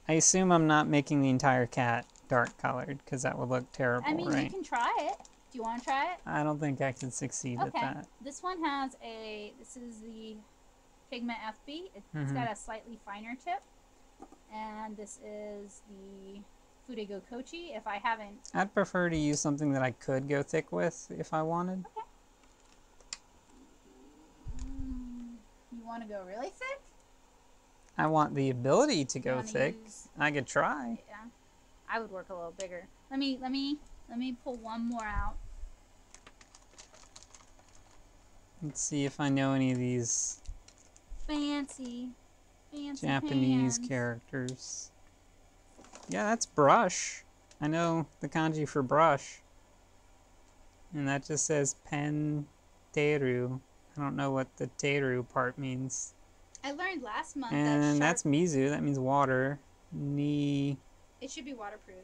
I assume I'm not making the entire cat dark colored, because that would look terrible, right? I mean, you can try it. Do you want to try it? I don't think I can succeed at that. This one has this is the Pigment FB. It's got a slightly finer tip. And this is the Fudego Kochi. If I haven't... I'd prefer to use something that I could go thick with if I wanted. Okay. You want to go really thick? I want the ability to go thick. I could try. Yeah. I would work a little bigger. Let me pull one more out. Let's see if I know any of these fancy Japanese hands. characters. Yeah, that's brush. I know the kanji for brush. And that just says pen teru. I don't know what the teru part means. I learned last month and that's mizu. That means water. Ni. It should be waterproof.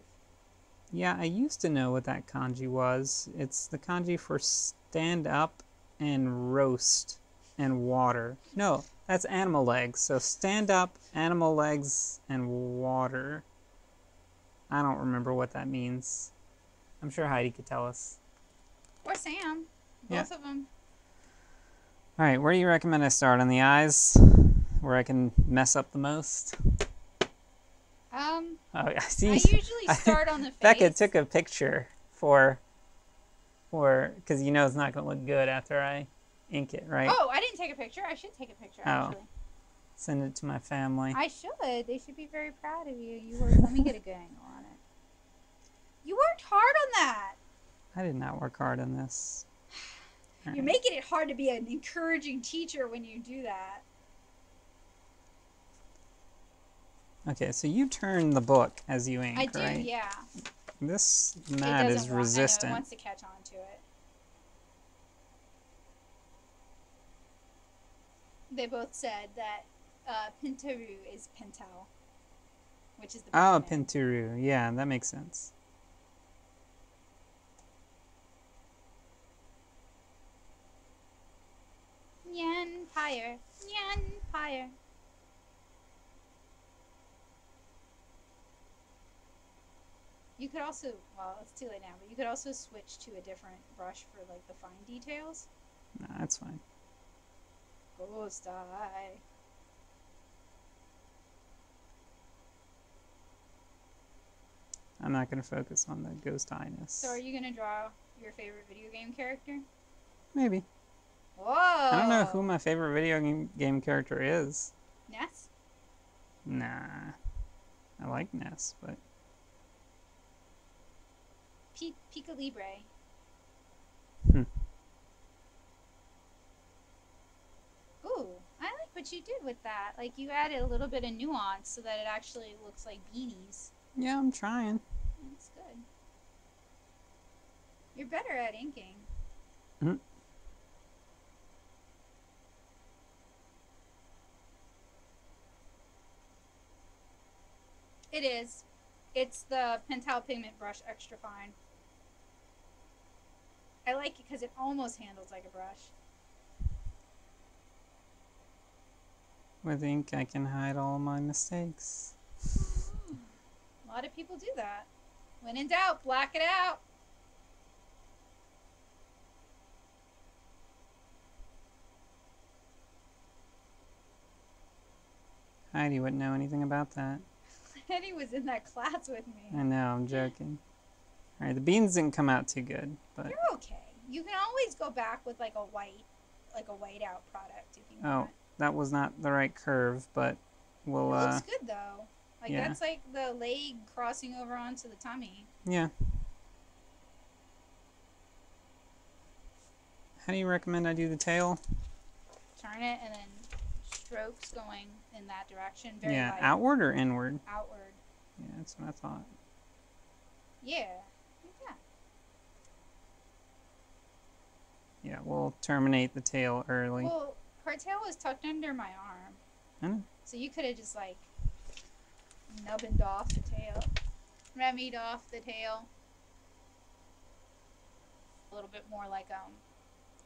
Yeah, I used to know what that kanji was. It's the kanji for stand up and roast and water. No, that's animal legs. So stand up, animal legs, and water. I don't remember what that means. I'm sure Heidi could tell us. Or Sam. Both of them. Alright, where do you recommend I start? On the eyes? Where I can mess up the most? I usually start on the face. Becca took a picture for Or, because you know it's not going to look good after I ink it, right? Oh, I didn't take a picture. I should take a picture, actually. Send it to my family. I should. They should be very proud of you. Let me get a good angle on it. You worked hard on that. I did not work hard on this. You're making it hard to be an encouraging teacher when you do that. Okay, so you turn the book as you ink, right? I do, yeah. This mat is resistant. I know, it wants to catch on to it. They both said that Pintaru is Pentel, which is the Oh, Pintaru. Yeah, that makes sense. Nyanpire. Nyanpire. You could also, well, it's too late now, but you could also switch to a different brush for like the fine details. No, that's fine. Ghost eye. I'm not going to focus on the ghost eye-ness. So are you going to draw your favorite video game character? Maybe. Whoa! I don't know who my favorite video game character is. Ness? Nah. I like Ness, but... Pika Libre. Ooh, I like what you did with that. Like, you added a little bit of nuance so that it actually looks like beanies. Yeah, I'm trying. That's good. You're better at inking. Mm-hmm. It is. It's the Pentel Pigment Brush Extra Fine. I like it because it almost handles like a brush. With ink, I can hide all my mistakes. A lot of people do that. When in doubt, black it out. Heidi wouldn't know anything about that. Eddie was in that class with me. I know, I'm joking. Alright, the beans didn't come out too good, but... You're okay. You can always go back with like a white out product if you want. Oh, that was not the right curve, but we'll... It looks good though. Like yeah. That's like the leg crossing over onto the tummy. Yeah. How do you recommend I do the tail? Turn it and then strokes going in that direction. Very yeah, light. Outward or inward? Outward. Yeah, that's what I thought. Yeah. Yeah. Yeah, we'll terminate the tail early. Well, her tail was tucked under my arm. I know. So you could have just like nubbined off the tail. Remmied off the tail. A little bit more like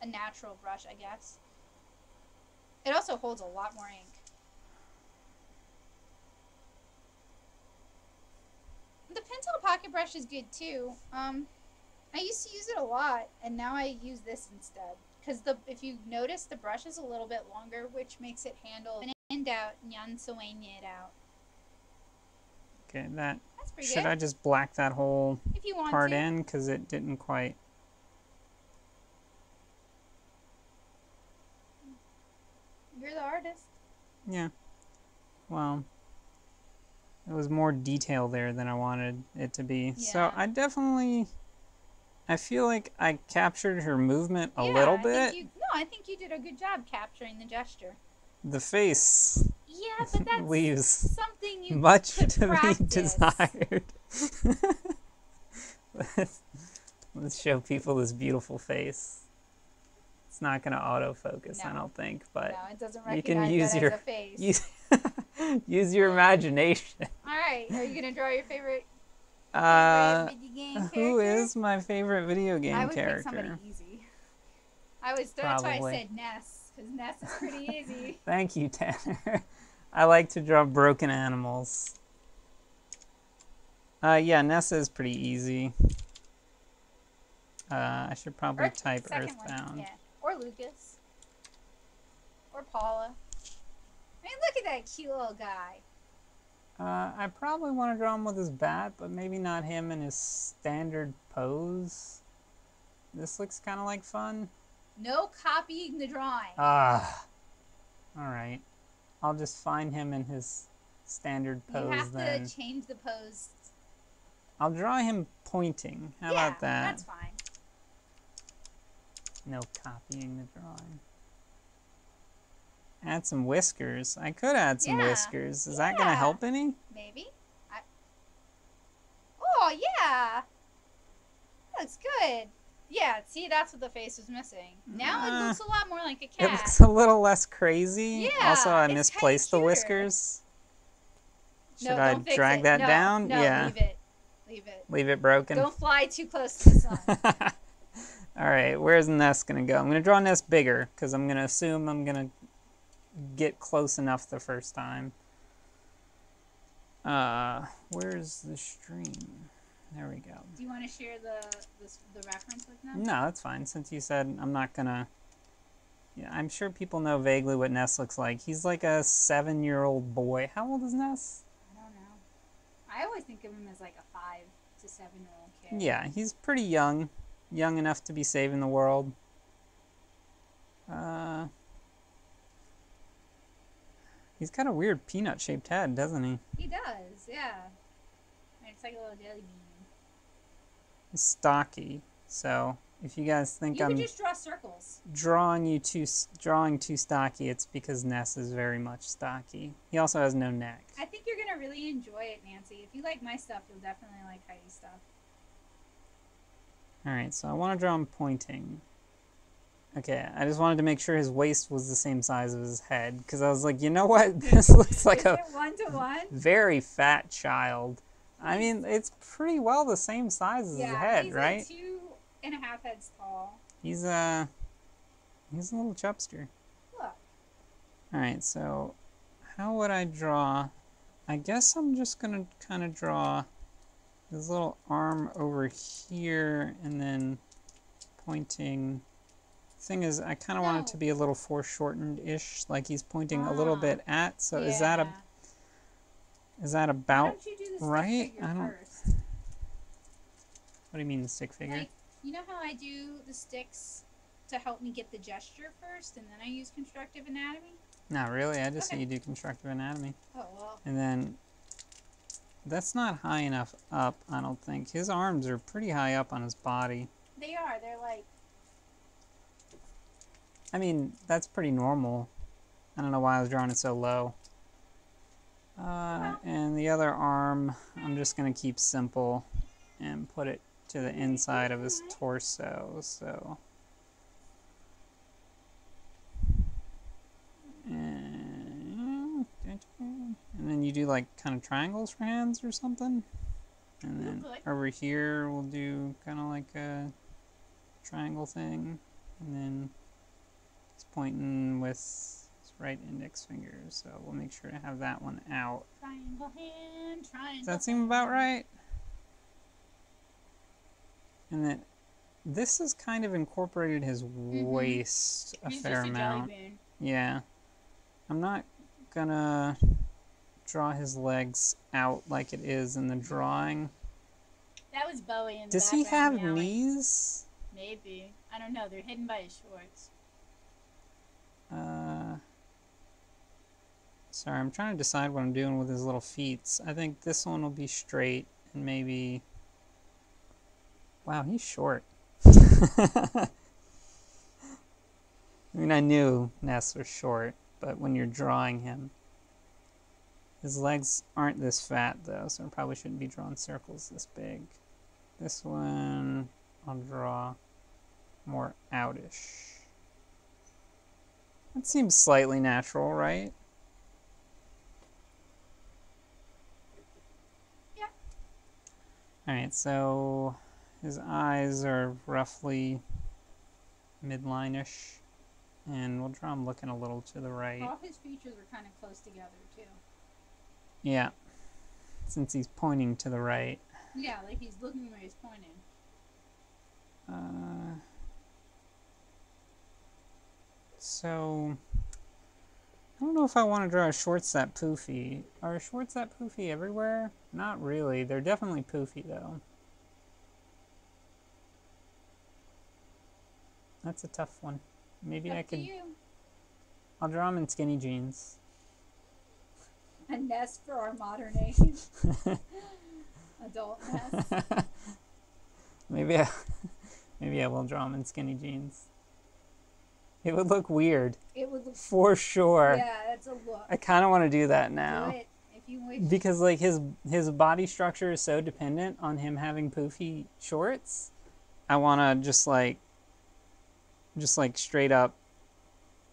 a natural brush, I guess. It also holds a lot more ink. The Pentel pocket brush is good too. I used to use it a lot, and now I use this instead. Because if you notice, the brush is a little bit longer, which makes it handle. When in doubt, nyan sueña it out. Okay, that's pretty should good. I just black that whole If you want part to. in? Because it didn't quite... You're the artist. Yeah. Well, it was more detail there than I wanted it to be. Yeah. So I feel like I captured her movement a little bit. I think you did a good job capturing the gesture. The face Yeah, but that's leaves something you much could to practice. be desired. Let's show people this beautiful face. It's not going to autofocus, I don't think, but no, it doesn't you can recognize use that your as a face. use your imagination. All right, are you gonna draw your favorite video game character? Who is my favorite video game I would character? pick somebody easy. That's why I said Ness, because Ness is pretty easy. Thank you, Tanner. I like to draw broken animals. Yeah, Nessa is pretty easy. I should probably type Earthbound. Yeah. Or Lucas. Or Paula. I mean, look at that cute little guy. I probably want to draw him with his bat, but maybe not him in his standard pose. This looks kind of like fun. No copying the drawing. Ah. Alright. I'll just find him in his standard pose you have then. to change the pose. I'll draw him pointing. How about that? That's fine. No copying the drawing. Add some whiskers. I could add some whiskers. Is that going to help any? Maybe. Oh, yeah. That looks good. Yeah, see, that's what the face was missing. Now it looks a lot more like a cat. It looks a little less crazy. Yeah, Also, I misplaced the whiskers. Should I drag that down? No, yeah. leave it. Leave it. Leave it broken. Don't fly too close to the sun. Alright, where's the nest going to go? I'm going to draw a nest bigger, because I'm going to assume I'm going to get close enough the first time. Where's the stream? There we go. Do you want to share the reference with them? No, that's fine. Since you said I'm not going to... Yeah, I'm sure people know vaguely what Ness looks like. He's like a 7-year-old boy. How old is Ness? I don't know. I always think of him as like a 5 to 7-year-old kid. Yeah, he's pretty young. Young enough to be saving the world. He's got a weird peanut-shaped head, doesn't he? He does, yeah. It's like a little jelly bean. He's stocky, so if you guys think I'm could just draw circles. drawing too stocky, it's because Ness is very much stocky. He also has no neck. I think you're gonna really enjoy it, Nancy. If you like my stuff, you'll definitely like Heidi's stuff. Alright, so I want to draw him pointing. Okay, I just wanted to make sure his waist was the same size as his head, because I was like, you know what? This looks like a 1-to-1? very fat child. I mean, it's pretty well the same size as his head, right? He's like 2.5 heads tall. He's a little chubster. Look. Alright, so how would I draw? I guess I'm just going to kind of draw his little arm over here and then pointing. Thing is, I kind of want it to be a little foreshortened-ish, like he's pointing a little bit at. So is that about right? I don't. First? What do you mean the stick figure? Like, you know how I do the sticks to help me get the gesture first, and then I use constructive anatomy? Not really. I just see you do constructive anatomy. Oh well. And then that's not high enough up, I don't think. His arms are pretty high up on his body. They are. They're like. I mean, that's pretty normal. I don't know why I was drawing it so low. And the other arm, I'm just going to keep simple and put it to the inside of his torso. So, and then you do like kind of triangles for hands or something. And then over here we'll do kind of like a triangle thing. And then he's pointing with his right index finger, so we'll make sure to have that one out. Triangle hand, triangle. Does that seem about right? And then this has kind of incorporated his waist a fair amount. Yeah. I'm not gonna draw his legs out like it is in the drawing. That was Bowie in the Does he have background meowing. knees? Maybe. I don't know. They're hidden by his shorts. Sorry, I'm trying to decide what I'm doing with his little feet. I think this one will be straight and maybe... Wow, he's short. I mean, I knew Ness was short, but when you're drawing him... His legs aren't this fat, though, so I probably shouldn't be drawing circles this big. This one, I'll draw more outish. That seems slightly natural, right? Yeah. Alright, so his eyes are roughly midline-ish, and we'll draw him looking a little to the right. All his features are kind of close together, too. Yeah, since he's pointing to the right. Yeah, like he's looking where he's pointing. So, I don't know if I want to draw a shorts that poofy. Are shorts that poofy everywhere? Not really. They're definitely poofy, though. That's a tough one. Maybe I Up to could. you. I'll draw him in skinny jeans. A nest for our modern age. Adult nest. maybe I will draw him in skinny jeans. It would look weird. It would look for sure. Yeah, that's a look. I kind of want to do that now. Do it if you wish. Because like his body structure is so dependent on him having poofy shorts. I want to just like straight up.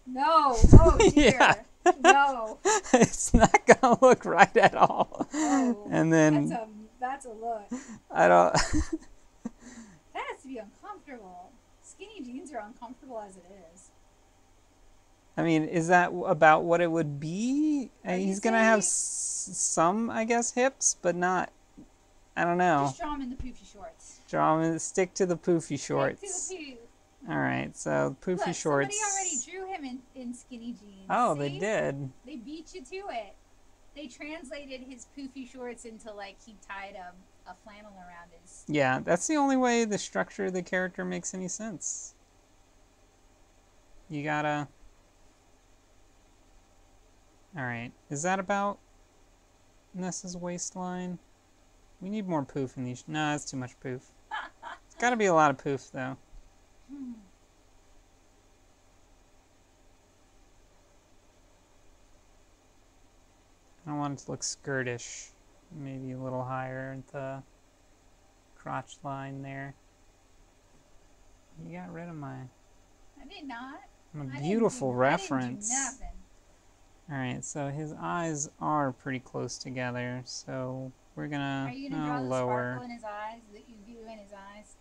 No. Oh dear. Yeah. No. It's not gonna look right at all. Oh, And then that's a look. I don't. That has to be uncomfortable. Skinny jeans are uncomfortable as it is. I mean, is that about what it would be? He's gonna have some, I guess, hips, but not. I don't know. Just draw him in the poofy shorts. Draw him. Stick to the poofy shorts. Stick to the poof. All right, so poofy Look, shorts. somebody already drew him in skinny jeans. Oh, See? they did. They beat you to it. They translated his poofy shorts into like he tied a flannel around his. Yeah, that's the only way the structure of the character makes any sense. You gotta. All right, is that about Nessa's waistline? We need more poof in these. No, that's too much poof. It's got to be a lot of poof though. I don't want it to look skirtish. Maybe a little higher at the crotch line there. You got rid of my... I did not. A beautiful reference. I didn't do nothing. Alright, so his eyes are pretty close together, so we're gonna, Are you gonna draw the lower. sparkle in his eyes that you view in his eyes?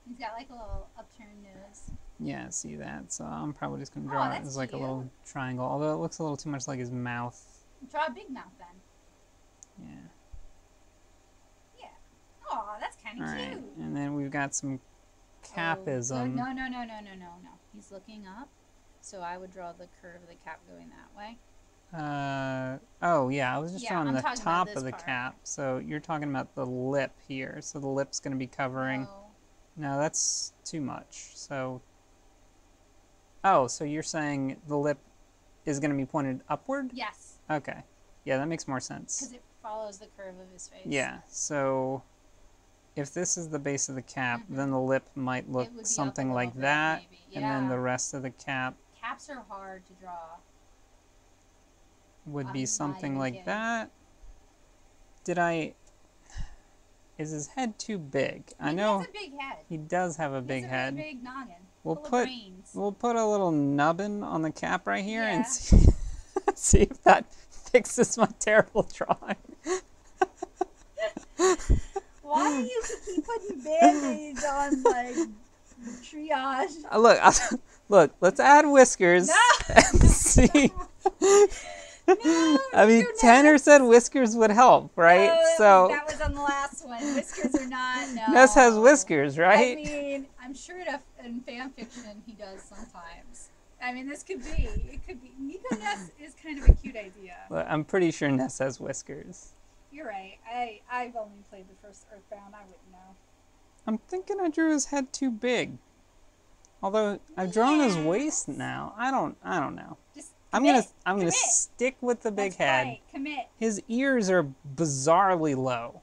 He's got like a little upturned nose. Yeah, see that. So I'm probably just gonna draw it as like cute. a little triangle, although it looks a little too much like his mouth. Draw a big mouth then. Yeah. Yeah. Oh, that's kind of Alright, cute. and then we've got some capism. No. He's looking up. So I would draw the curve of the cap going that way. Oh yeah, I was just drawing the top of the part. cap. So you're talking about the lip here. So the lip's going to be covering. No, that's too much. So, oh, so you're saying the lip is going to be pointed upward? Yes. Okay. Yeah, that makes more sense. Because it follows the curve of his face. Yeah, so if this is the base of the cap, then the lip might look something like that. Yeah. And then the rest of the cap Caps are hard to draw. would be something like that. Is his head too big? I know he has a big head. he does have a big head. Really big noggin. We'll full of put brains. we'll put a little nubbin on the cap right here and see, see if that fixes my terrible drawing. Why do you keep putting band-aids on like triage? Look, let's add whiskers and see. No, I mean, Tanner said whiskers would help, right? No, so that was on the last one. Whiskers are not. No. Ness has whiskers, right? I mean, I'm sure in fan fiction he does sometimes. I mean, this could be. It could be. Nico Ness is kind of a cute idea. But I'm pretty sure Ness has whiskers. You're right. I've only played the first Earthbound. I wouldn't know. I'm thinking I drew his head too big. Although I've drawn his waist now. I don't know. Just I'm gonna stick with the big head. Right. Commit. His ears are bizarrely low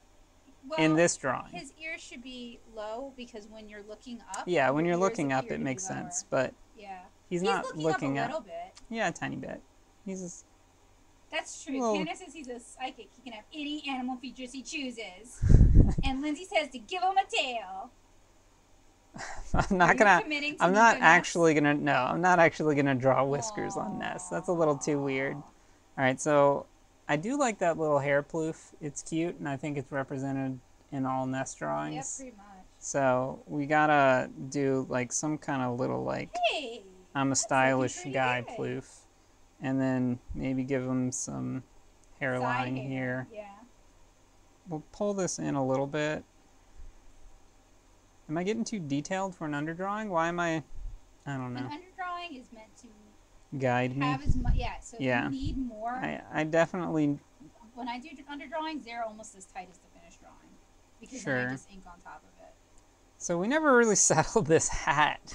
in this drawing. His ears should be low because when you're looking up. Yeah, when you're looking up, it makes sense. But yeah, he's not looking up up. a little bit. Yeah, a tiny bit. He's just. That's true. Well, Tanner says he's a psychic. He can have any animal features he chooses. And Lindsay says to give him a tail. I'm not actually gonna draw whiskers on Ness. That's a little too weird. All right, so I do like that little hair ploof. It's cute, and I think it's represented in all Ness drawings. Yeah, pretty much. So we gotta do like some kind of little like I'm a stylish guy ploof, and then maybe give him some hairline here. Yeah. We'll pull this in a little bit. Am I getting too detailed for an underdrawing? Why am I don't know. An underdrawing is meant to guide me. Have as much, so yeah. you need more. I definitely. When I do underdrawings, they're almost as tight as the finished drawing because sure. then I just ink on top of it. So we never really settled this hat.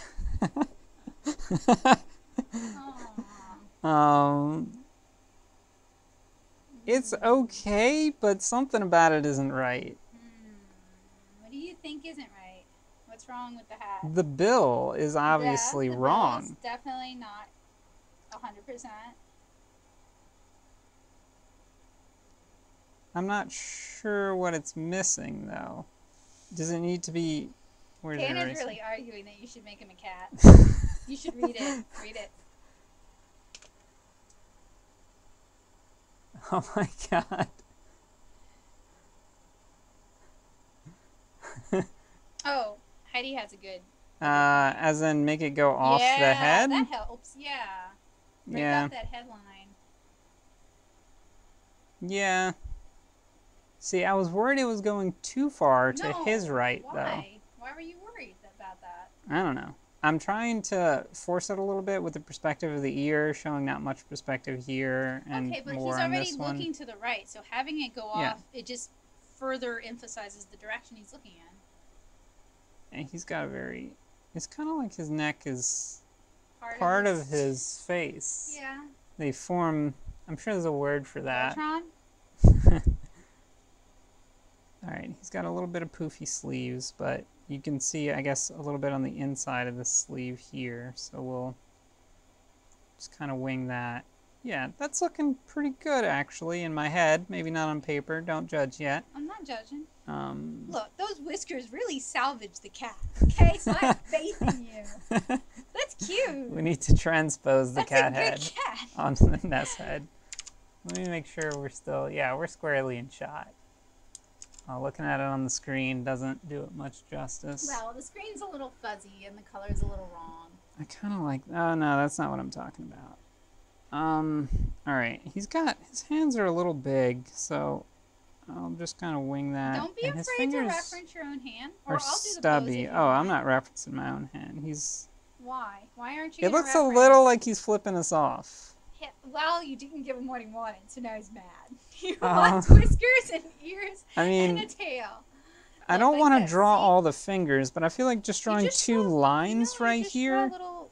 It's okay, but something about it isn't right. What do you think isn't right? What's wrong with the hat? The bill is obviously wrong. Bill's definitely not 100%. I'm not sure what it's missing, though. Does it need to be... Tanner's really arguing that you should make him a cat. You should read it. Read it. Oh my god. Oh, Heidi has a good... As in make it go off the head? Yeah, that helps. Yeah. Break off that headline. Yeah. See, I was worried it was going too far to his right, though. Why were you worried about that? I don't know. I'm trying to force it a little bit with the perspective of the ear, showing not much perspective here and more on this one. Okay, but he's already looking to the right, so having it go off, it just further emphasizes the direction he's looking in. And he's got a very... It's kind of like his neck is part of his face. Yeah. They form... I'm sure there's a word for that. Voltron? Alright, he's got a little bit of poofy sleeves, but you can see, I guess, a little bit on the inside of the sleeve here. So we'll just kind of wing that. Yeah, that's looking pretty good, actually, in my head. Maybe not on paper. Don't judge yet. I'm not judging. Look, those whiskers really salvage the cat, okay? So I have faith in you. That's cute. We need to transpose the cat head onto the Ness head. Let me make sure we're still... Yeah, we're squarely in shot. Looking at it on the screen doesn't do it much justice. Well, the screen's a little fuzzy and the color's a little wrong. I kind of like... Oh, no, that's not what I'm talking about. Alright, his hands are a little big, so I'll just kind of wing that. Don't be afraid to reference your own hand, or I'll do the stubby. Oh, I'm not referencing my own hand. Why? Why aren't you? It looks a little like he's flipping us off. Yeah, well, you didn't give him what he wanted, so now he's mad. He wants whiskers and ears and a tail. I don't want to draw all the fingers, but I feel like just drawing two lines right here. Draw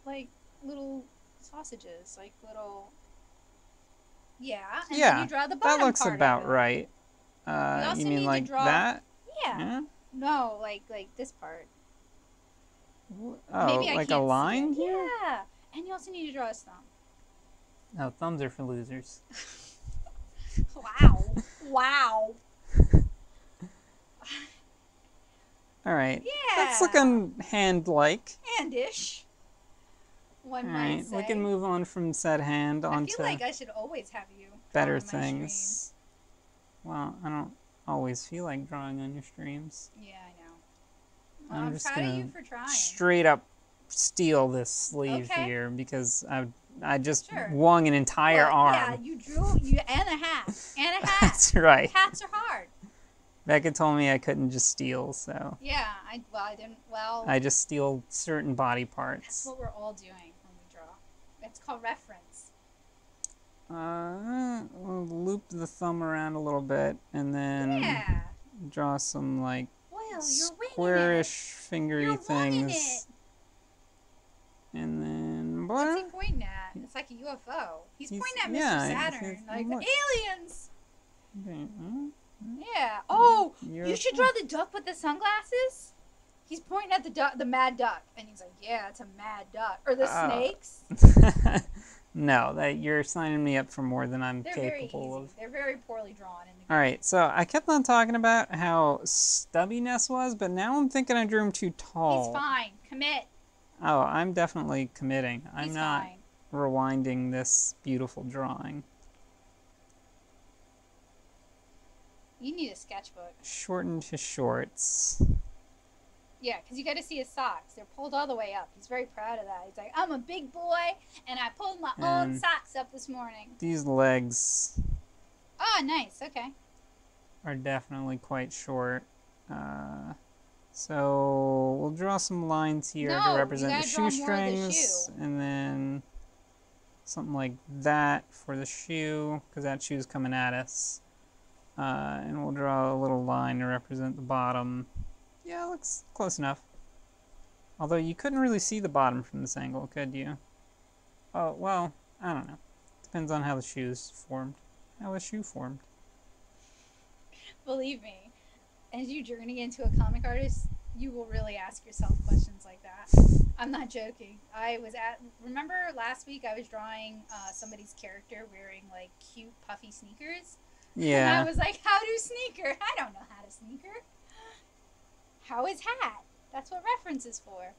little sausages, like little. Yeah. And then you draw the bottom that looks part about of it. right. You mean like that? Yeah. No, like this part. Oh, maybe like a line here? Yeah. And you also need to draw his thumb. No, thumbs are for losers. Wow. Wow. Alright. Yeah. That's looking hand-like. Hand-ish. One might say. We can move on from said hand onto... I feel like I should always have you better things. Well, I don't always feel like drawing on your streams. Yeah, I know. Well, I'm just proud of you for trying. Straight up steal this sleeve here because I just wung an entire arm. Yeah, you drew and a hat. And a hat. That's right. Hats are hard. Becca told me I couldn't just steal, so. Yeah, I didn't. Well, I just steal certain body parts. That's what we're all doing when we draw. It's called reference. We'll loop the thumb around a little bit and then draw some like squarish fingery things. And then what's he pointing at? It's like a UFO. He's pointing at Mr. Saturn, like aliens. Okay. Yeah. Oh, you should draw the duck with the sunglasses. He's pointing at the mad duck, and he's like, "Yeah, it's a mad duck." Or the snakes. No, you're signing me up for more than I'm capable of. They're very poorly drawn. All right, so I kept on talking about how stubby Ness was, but now I'm thinking I drew him too tall. He's fine. Commit. Oh, I'm definitely committing. I'm not rewinding this beautiful drawing. You need a sketchbook. Shortened his shorts. Yeah, because you got to see his socks. They're pulled all the way up. He's very proud of that. He's like, I'm a big boy, and I pulled my own socks up this morning. These legs. Oh, nice. Okay. Are definitely quite short. So we'll draw some lines here to represent the shoestrings, and then something like that for the shoe, because that shoe's coming at us. And we'll draw a little line to represent the bottom. Yeah, looks close enough. Although you couldn't really see the bottom from this angle, could you? Oh, well, I don't know. Depends on how the shoe's formed. How a shoe formed. Believe me, as you journey into a comic artist, you will really ask yourself questions like that. I'm not joking. Remember last week I was drawing somebody's character wearing like cute puffy sneakers? Yeah. And I was like, how do sneaker? I don't know how to sneaker. How is hat? That's what reference is for.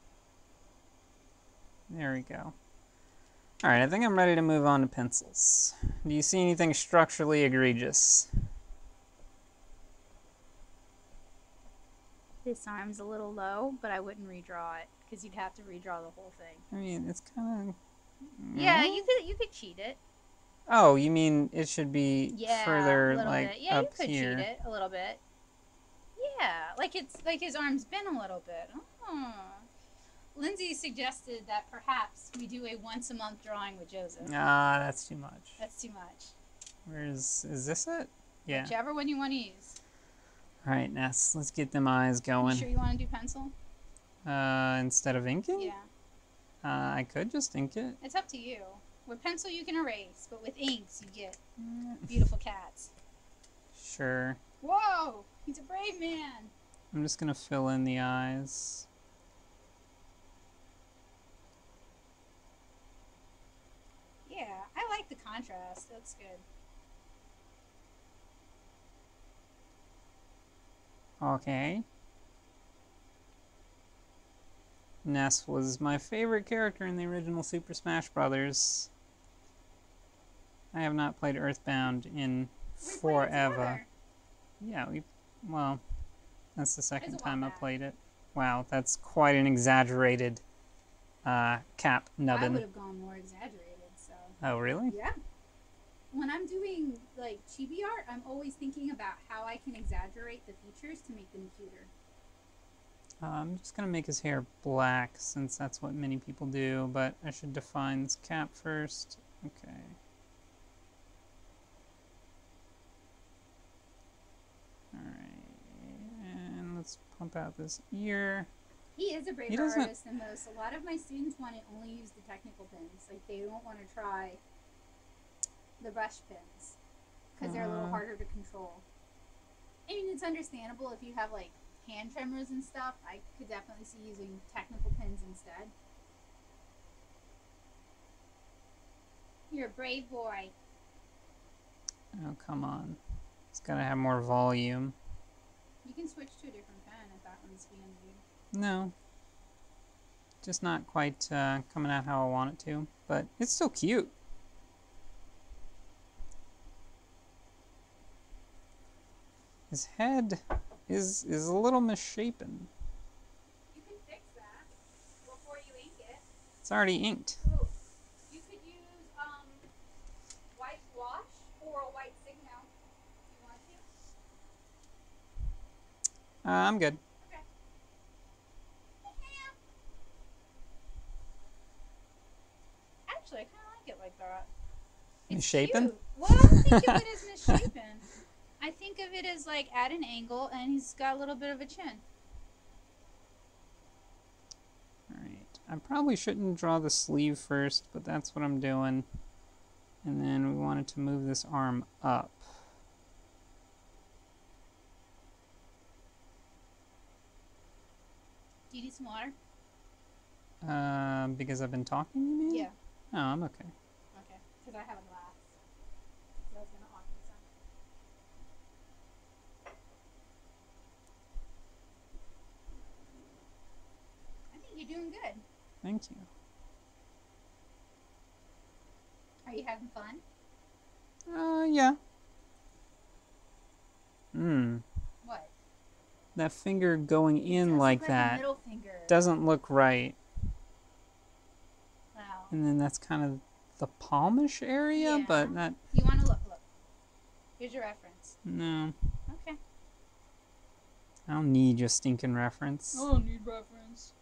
There we go. Alright, I think I'm ready to move on to pencils. Do you see anything structurally egregious? This arm's a little low, but I wouldn't redraw it because you'd have to redraw the whole thing. I mean, it's kind of... Yeah, you could cheat it. Oh, you mean it should be further, like, bit. Yeah, up you could here. cheat it a little bit. Yeah, like it's like his arm's been a little bit. Oh. Lindsay suggested that perhaps we do a once-a-month drawing with Joseph. Ah, that's too much. That's too much. Is this it? Yeah. Whichever one you want to use. All right, Ness, let's get them eyes going. You sure you want to do pencil? Instead of inking? Yeah. I could just ink it. It's up to you. With pencil you can erase, but with inks you get beautiful cats. Sure. Whoa! He's a brave man! I'm just gonna fill in the eyes. Yeah, I like the contrast. That's good. Okay. Ness was my favorite character in the original Super Smash Bros. I have not played Earthbound in forever. Yeah, well, that's the second time I played it. Wow, that's quite an exaggerated cap nubbin. I would have gone more exaggerated, so. Oh, really? Yeah. When I'm doing like chibi art, I'm always thinking about how I can exaggerate the features to make them cuter. I'm just gonna make his hair black since that's what many people do, but I should define this cap first. Okay. Alright, and let's pump out this ear. He is a braver artist than most. A lot of my students want to only use the technical pins. Like, they don't want to try the brush pins because they're a little harder to control. I mean, it's understandable if you have, like, hand tremors and stuff. I could definitely see using technical pins instead. You're a brave boy. Oh, come on. It's gotta have more volume. You can switch to a different pen if that one's being used. No. Just not quite coming out how I want it to, but it's still cute. His head is a little misshapen. You can fix that before you ink it. It's already inked. Ooh. You could use white wash or a white signal if you want to. I'm good. Okay. Actually, I kind of like it like that. It's Misshapen? cute. Well, I don't think of it as misshapen. I think of it as like at an angle, and he's got a little bit of a chin. Alright. I probably shouldn't draw the sleeve first, but that's what I'm doing. And then we wanted to move this arm up. Do you need some water? Because I've been talking, you mean? Yeah. Oh, I'm okay. Okay. Because I have a glass. So I was going to offer you some. I think you're doing good. Thank you. Are you having fun? Yeah. What? That finger going in like a that middle finger. doesn't look right. Wow. And then that's kind of the palmish area, Yeah. but that... You want to look. Here's your reference. No. Okay. I don't need your stinking reference. I don't need reference.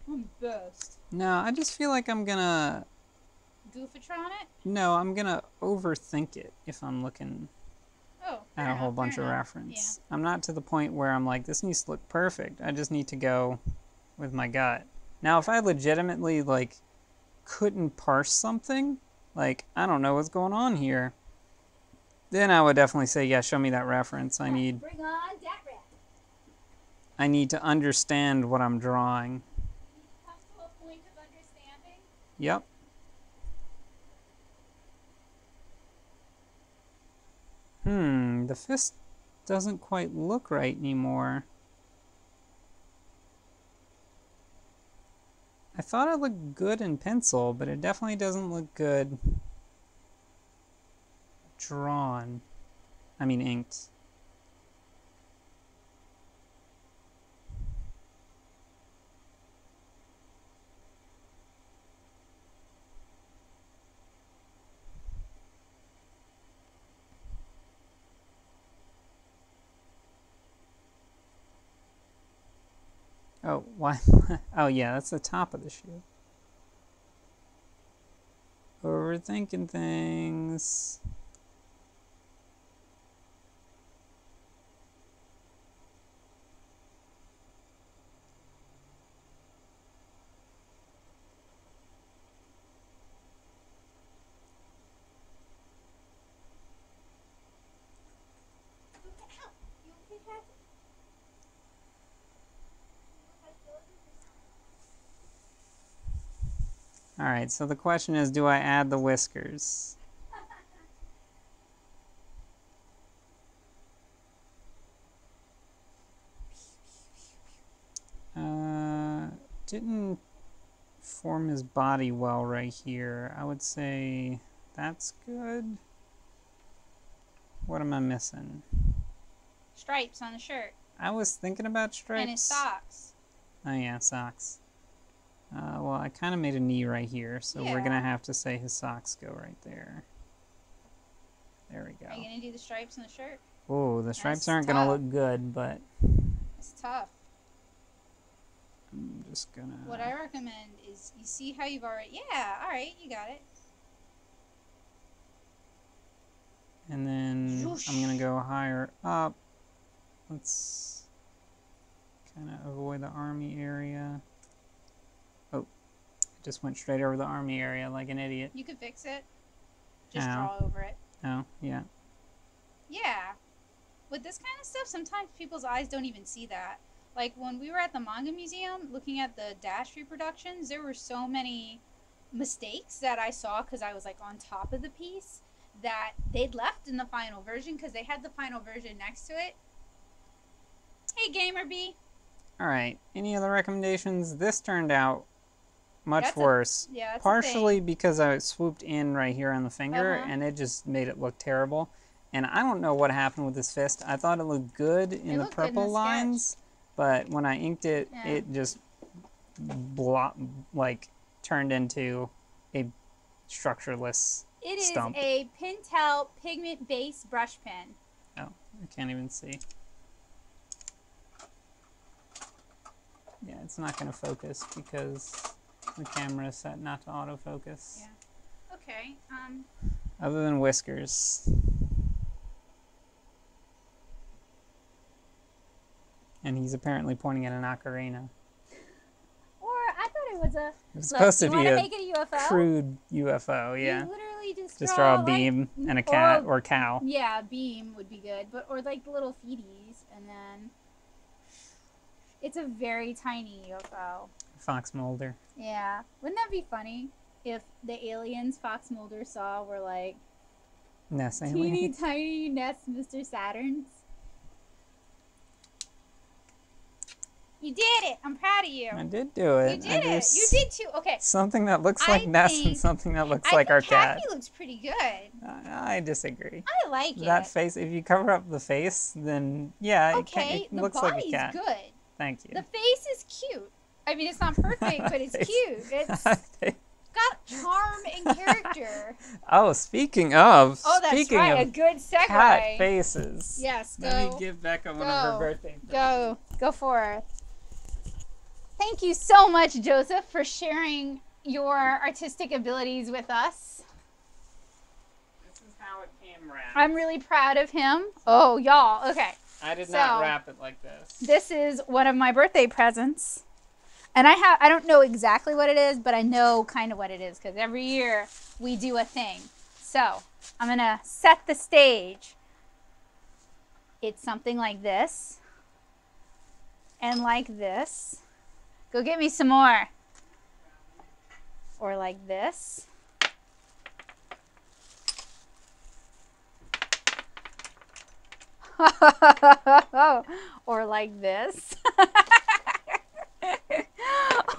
I'm the best. No, I just feel like I'm gonna... Goofatron it? No, I'm gonna overthink it if I'm looking at a whole bunch of reference. Yeah. I'm not to the point where I'm like, this needs to look perfect. I just need to go, with my gut. Now, if I legitimately, like, couldn't parse something, like, I don't know what's going on here, then I would definitely say, yeah, show me that reference. I need Bring on that rep. I need to understand what I'm drawing. Come to a point of understanding. Yep. The fist doesn't quite look right anymore. I thought it looked good in pencil, but it definitely doesn't look good drawn. I mean inked. Oh, why? Oh, yeah, that's the top of the shoe. Overthinking things. Alright, so the question is, do I add the whiskers? Didn't form his body well right here. I would say that's good. What am I missing? Stripes on the shirt. I was thinking about stripes. And his socks. Oh yeah, socks. Well, I kind of made a knee right here, so we're going to have to say his socks go right there. There we go. Are you going to do the stripes on the shirt? Oh, the stripes aren't going to look good, but... It's tough. I'm just going to... What I recommend is, you see how you've already... Yeah, alright, you got it. And then I'm going to go higher up. Let's kind of avoid the army area. Oh, it just went straight over the army area like an idiot. You could fix it. Just draw over it. Oh, yeah. Yeah. With this kind of stuff, sometimes people's eyes don't even see that. Like, when we were at the manga museum looking at the Dash reproductions, there were so many mistakes that I saw because I was, like, on top of the piece that they'd left in the final version because they had the final version next to it. Hey, Gamer B. Alright, any other recommendations? This turned out much worse. That's partially because I swooped in right here on the finger, and it just made it look terrible. And I don't know what happened with this fist. I thought it looked good in the purple lines, but when I inked it, it just turned into a structureless stump. It is a Pentel pigment-based brush pen. Oh, I can't even see. Yeah, it's not going to focus because the camera is set not to autofocus. Yeah. Okay. Other than whiskers. And he's apparently pointing at an ocarina. Or I thought it was a... It was supposed to be a make it a UFO? crude UFO, yeah. You literally just draw a beam and a cat or a cow. Yeah, beam would be good. Or like the little feeties, and then... It's a very tiny UFO. Fox Mulder. Yeah. Wouldn't that be funny if the aliens Fox Mulder saw were like Ness teeny aliens. tiny Ness Mr. Saturns? You did it! I'm proud of you. I did do it. You did it. You did too. Okay. Something that looks like Ness and something that looks like our cat. Kathy looks pretty good. I disagree. I like it. That face, if you cover up the face, then yeah, it looks like a cat. The body's good. Thank you. The face is cute. I mean, it's not perfect, but it's cute. It's got charm and character. Oh, speaking of. Oh, that's right. A good segue. Cat faces. Yes, go. Let me give Becca one of her birthday presents. Go for it. Thank you so much, Joseph, for sharing your artistic abilities with us. This is how it came wrapped. I'm really proud of him. Oh, y'all. Okay. I did not wrap it like this. This is one of my birthday presents. And I don't know exactly what it is, but I know kind of what it is because every year we do a thing. So I'm going to set the stage. It's something like this and like this. Go get me some more. Or like this. Or like this. Oh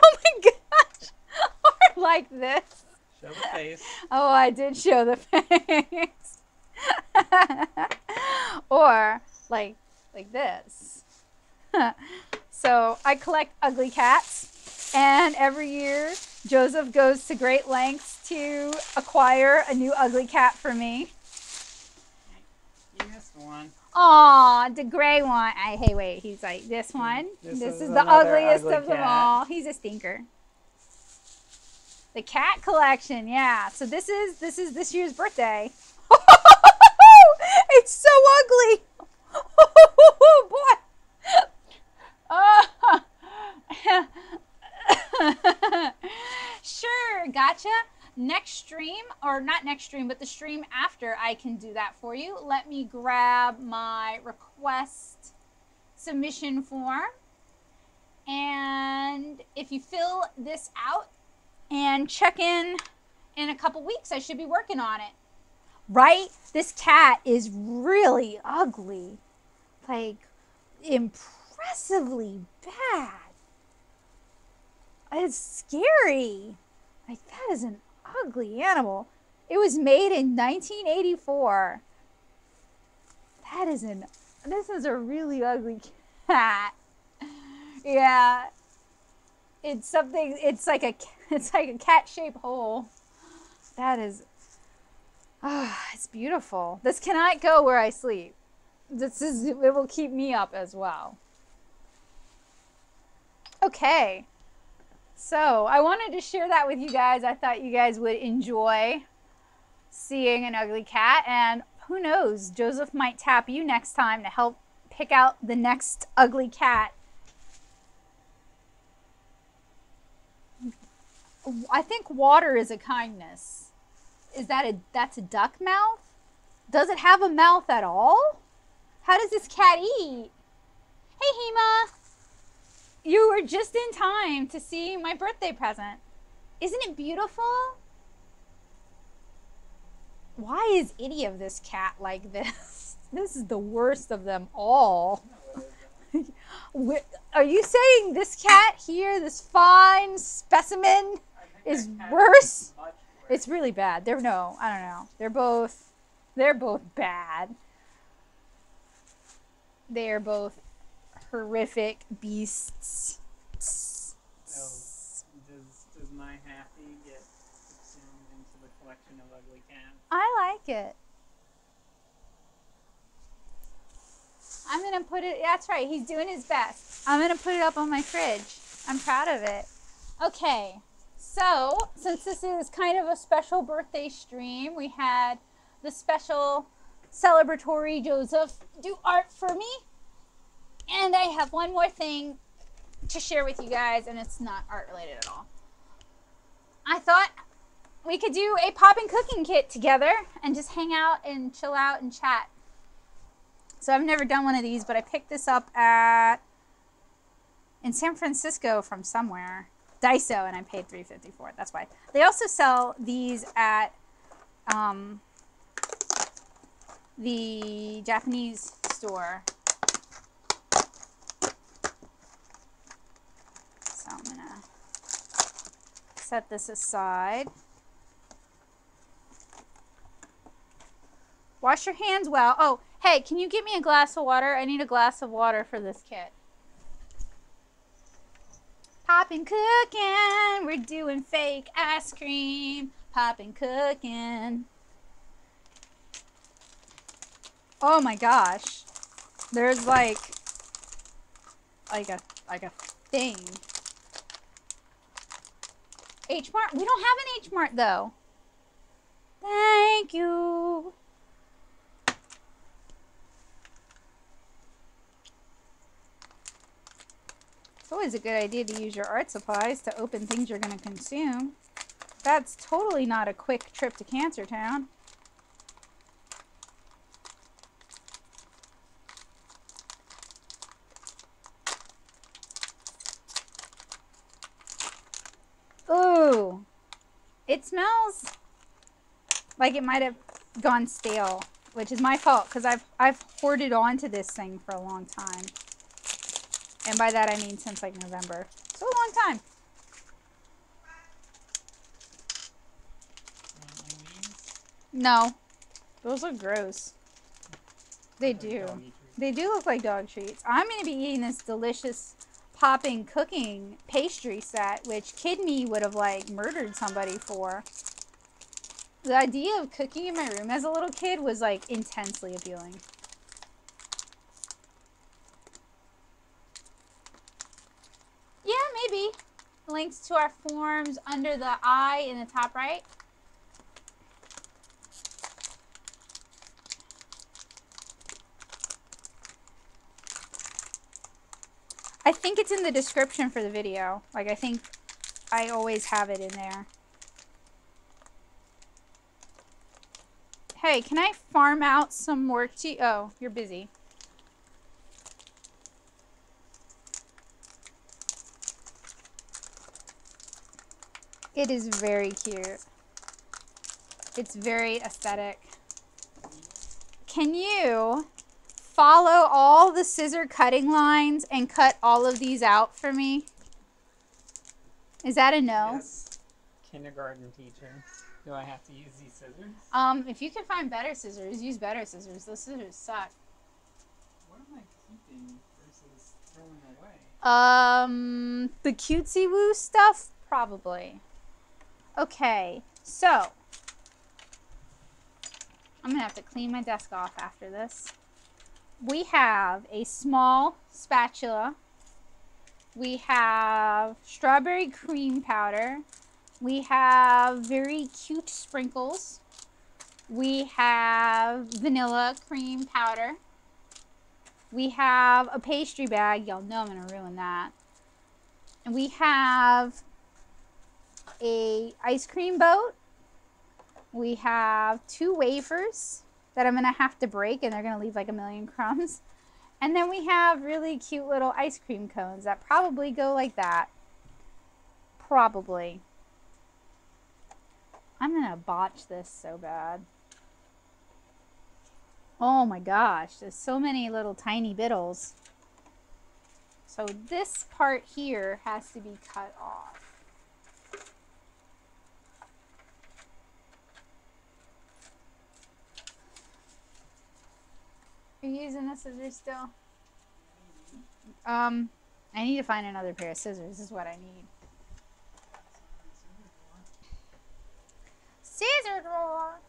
my gosh. Or like this. Show the face. Oh, I did show the face. Or like this. So I collect ugly cats, and every year Joseph goes to great lengths to acquire a new ugly cat for me. You missed one. Aw, the gray one. Hey, wait. He's like, this one. This is the ugliest of them all. He's a stinker. The cat collection, yeah. So this is this year's birthday. It's so ugly. Oh boy. Sure, gotcha. Next stream, or not next stream, but the stream after, I can do that for you. Let me grab my request submission form. And if you fill this out and check in a couple weeks, I should be working on it. Right? This cat is really ugly. Like, impressively bad. It's scary. Like, that is an ugly animal. It was made in 1984. This is a really ugly cat. Yeah. It's like a cat-shaped hole. That is, it's beautiful. This cannot go where I sleep. It will keep me up as well. Okay. So I wanted to share that with you guys. I thought you guys would enjoy seeing an ugly cat, and who knows, Joseph might tap you next time to help pick out the next ugly cat. I think water is a kindness. That's a duck mouth? Does it have a mouth at all? How does this cat eat? Hey, Hema. You were just in time to see my birthday present. Isn't it beautiful? Why is any of this cat like this? This is the worst of them all. Are you saying this cat here, this fine specimen, is worse? It's really bad. I don't know. They're both bad. They are both horrific beasts. So, does my happy get subsumed into the collection of ugly cats? I like it. I'm going to put it, that's right, he's doing his best. I'm going to put it up on my fridge. I'm proud of it. Okay, so since this is kind of a special birthday stream, we had the special celebratory Joseph do art for me. And I have one more thing to share with you guys, and it's not art related at all. I thought we could do a poppin' cooking kit together and just hang out and chill out and chat. So I've never done one of these, but I picked this up in San Francisco from somewhere. Daiso, and I paid $3.50 for it. That's why. They also sell these at the Japanese store. So I'm gonna set this aside. Wash your hands well. Oh, hey, can you get me a glass of water? I need a glass of water for this kit. Poppin' cookin', we're doing fake ice cream. Poppin' cookin'. Oh my gosh. There's like a thing. H Mart? We don't have an H Mart though. Thank you. So always a good idea to use your art supplies to open things you're going to consume. That's totally not a quick trip to Cancer Town. Ooh, it smells like it might have gone stale, which is my fault because I've hoarded onto this thing for a long time. And by that I mean since like November. So a long time. No, those look gross. They do. They do look like dog treats. I'm going to be eating this delicious popping cooking pastry set, which Kid Me would have like murdered somebody for. The idea of cooking in my room as a little kid was like intensely appealing. Yeah, maybe. Links to our forms under the I in the top right. I think it's in the description for the video. Like, I think I always have it in there. Hey, can I farm out some work to you? Oh, you're busy. It is very cute. It's very aesthetic. Can you follow all the scissor cutting lines and cut all of these out for me? Is that a no? Yes. Kindergarten teacher. Do I have to use these scissors? If you can find better scissors, use better scissors. Those scissors suck. What am I keeping versus throwing away? The cutesy woo stuff? Probably. Okay, so I'm gonna have to clean my desk off after this. We have a small spatula. We have strawberry cream powder. We have very cute sprinkles. We have vanilla cream powder. We have a pastry bag. Y'all know I'm gonna ruin that. And we have a ice cream boat. We have 2 wafers that I'm gonna have to break, and they're gonna leave like a million crumbs. And then we have really cute little ice cream cones that probably go like that. Probably. I'm gonna botch this so bad. Oh my gosh, there's so many little tiny biddles. So this part here has to be cut off. Are you using the scissors still? I need to find another pair of scissors is what I need. Scissor drawer!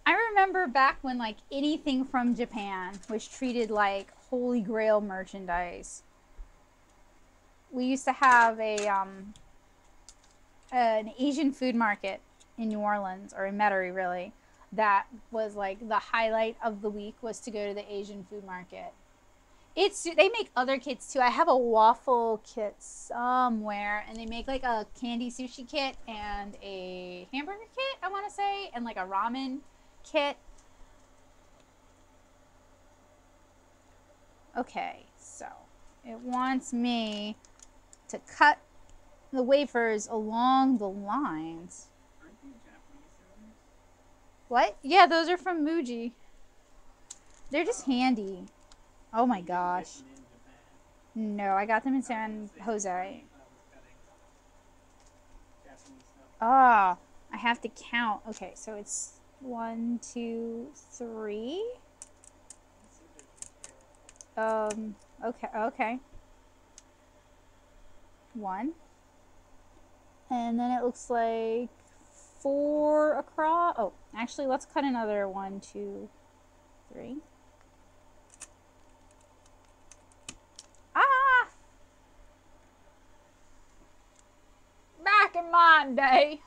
I remember back when like anything from Japan was treated like holy grail merchandise. We used to have a an Asian food market in New Orleans, or in Metairie really. That was like the highlight of the week, was to go to the Asian food market. They make other kits too. I have a waffle kit somewhere, and they make like a candy sushi kit and a hamburger kit, I want to say, and like a ramen kit. Okay, so it wants me to cut the wafers along the lines. What? Yeah, those are from Muji. They're just handy. Oh my gosh. No, I got them in San Jose. Ah, I have to count. Okay, so it's 1, 2, 3. Okay. 1. And then it looks like 4 across. Oh, actually, let's cut another 1, 2, 3. Ah! Back in my day,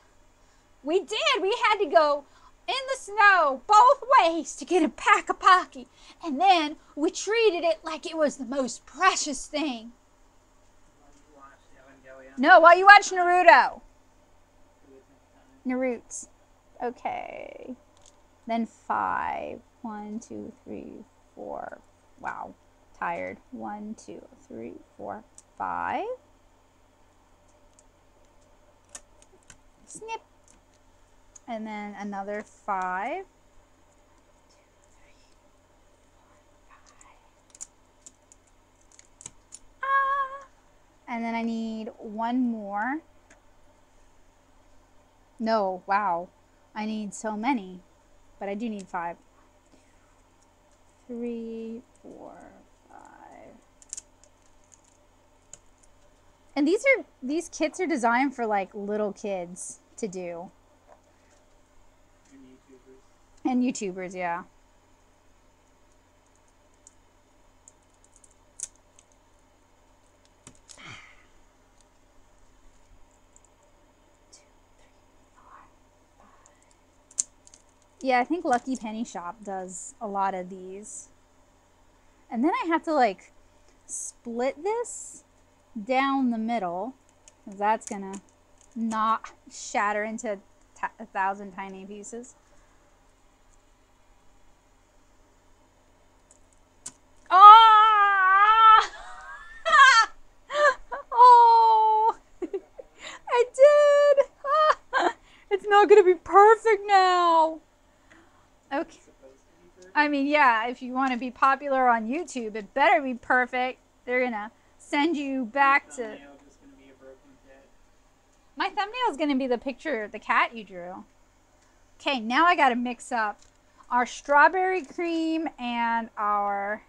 we had to go in the snow both ways to get a pack of Pocky. And then we treated it like it was the most precious thing. No, while you watch Naruto. Naruto. Okay. Then 5. 1, 2, 3, 4. Wow. Tired. 1, 2, 3, 4, 5. Snip. And then another 5. 2, 3, 4, 5. Ah. And then I need one more. No, wow. I need so many. But I do need 5. 3, 4, 5. And these kits are designed for like little kids to do. And YouTubers, yeah. Yeah, I think Lucky Penny Shop does a lot of these. And then I have to like split this down the middle. That's gonna not shatter into 1,000 tiny pieces. Oh! Oh! I did! It's not gonna be perfect now. Okay. I mean, yeah, if you want to be popular on YouTube, it better be perfect. They're gonna send you back to... My thumbnail is gonna be the picture of the cat you drew. Okay, now I gotta mix up our strawberry cream and our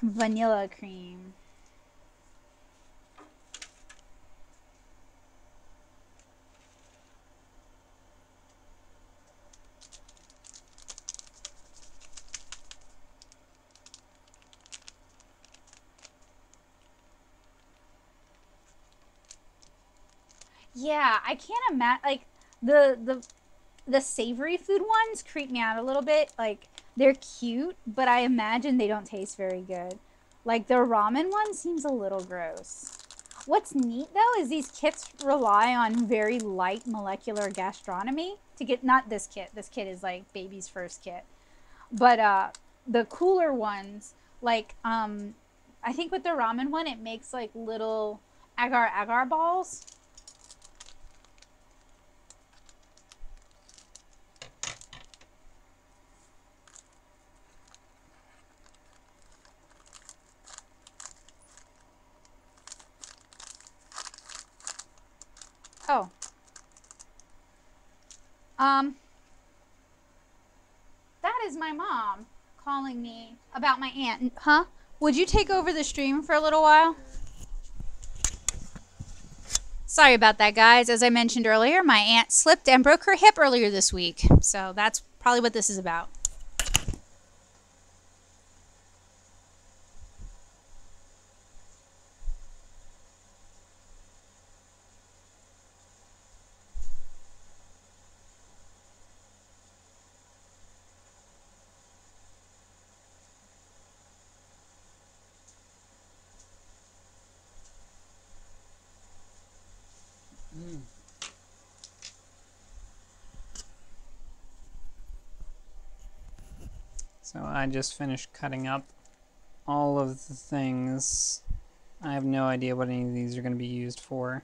vanilla cream. Yeah, I can't imagine, like, the savory food ones creep me out a little bit. Like, they're cute, but I imagine they don't taste very good. Like, the ramen one seems a little gross. What's neat, though, is these kits rely on very light molecular gastronomy to get, not this kit. This kit is, like, baby's first kit. But the cooler ones, like, I think with the ramen one, it makes, like, little agar-agar balls. Oh. That is my mom calling me about my aunt. Huh? Would you take over the stream for a little while? Sorry about that, guys. As I mentioned earlier, my aunt slipped and broke her hip earlier this week. So that's probably what this is about. So I just finished cutting up all of the things. I have no idea what any of these are going to be used for.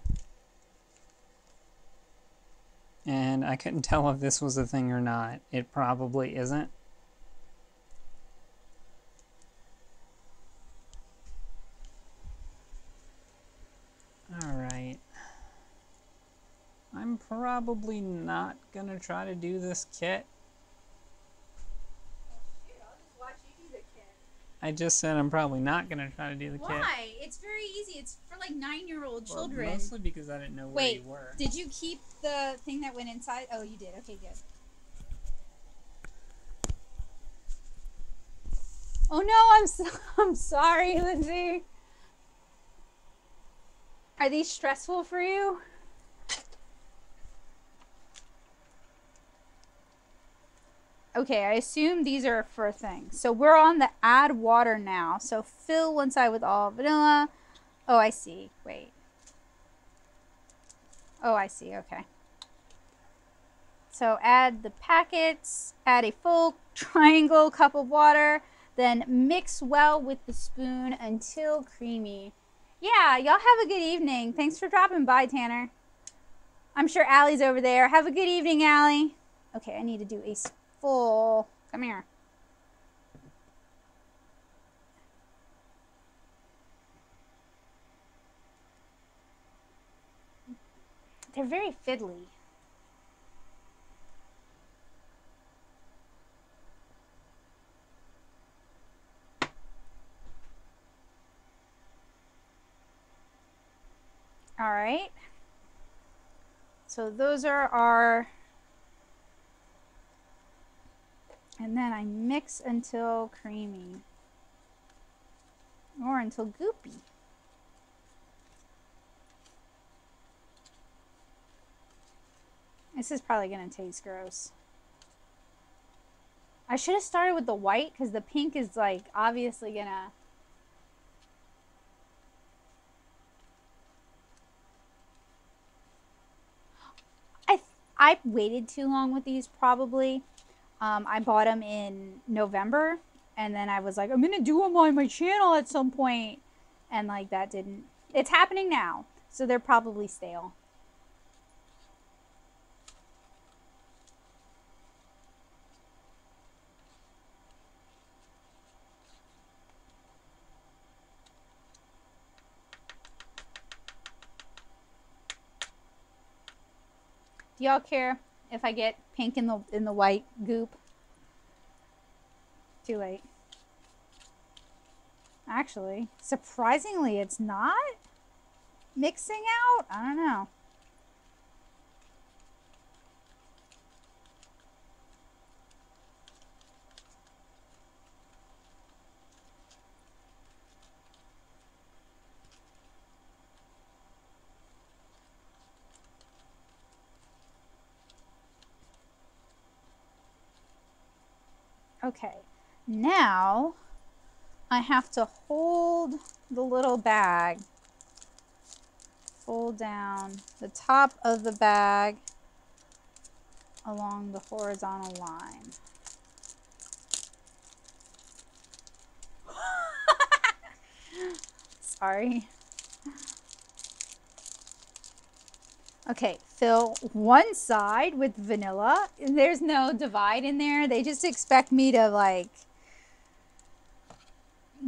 And I couldn't tell if this was a thing or not. It probably isn't. Alright. I'm probably not going to try to do this kit. I just said I'm probably not going to try to do the kit. Why? It's very easy. It's for like 9-year-old children. Well, mostly because I didn't know where you were. Did you keep the thing that went inside? Oh, you did. Okay, good. Oh no, I'm sorry, Lindsay. Are these stressful for you? Okay, I assume these are for things. So we're on the add water now. So fill one side with all vanilla. Oh, I see. Wait. Oh, I see. Okay. So add the packets, add a full triangle cup of water, then mix well with the spoon until creamy. Yeah, y'all have a good evening. Thanks for dropping by, Tanner. I'm sure Allie's over there. Have a good evening, Allie. Okay, I need to do a full... Come here. They're very fiddly. All right. So those are our... And then I mix until creamy. Or until goopy. This is probably going to taste gross. I should have started with the white because the pink is like obviously going to... I waited too long with these probably. I bought them in November and then I was like, I'm going to do them on my channel at some point. And like that didn't... It's happening now. So they're probably stale. Do y'all care if I get pink in the white goop? Too late. Actually, surprisingly, it's not mixing out. I don't know. Okay, now I have to hold the little bag, fold down the top of the bag along the horizontal line. Sorry. Okay, fill one side with vanilla. There's no divide in there. They just expect me to like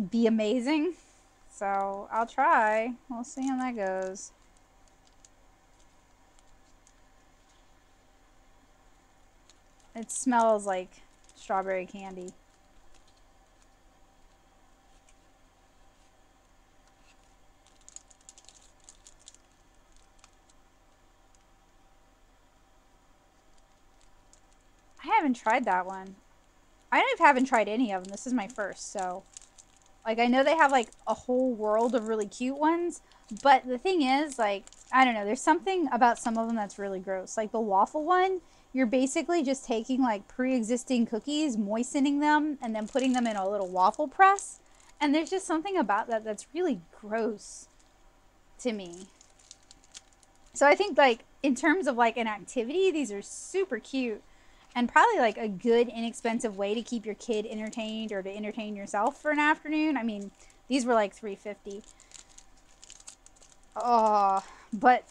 be amazing. So I'll try. We'll see how that goes. It smells like strawberry candy. I haven't tried that one. I haven't tried any of them. This is my first, so... Like, I know they have, like, a whole world of really cute ones. But the thing is, like, I don't know. There's something about some of them that's really gross. Like, the waffle one, you're basically just taking, like, pre-existing cookies, moistening them, and then putting them in a little waffle press. And there's just something about that that's really gross to me. So I think, like, in terms of, like, an activity, these are super cute. And probably like a good, inexpensive way to keep your kid entertained or to entertain yourself for an afternoon. I mean, these were like $3.50. Oh, but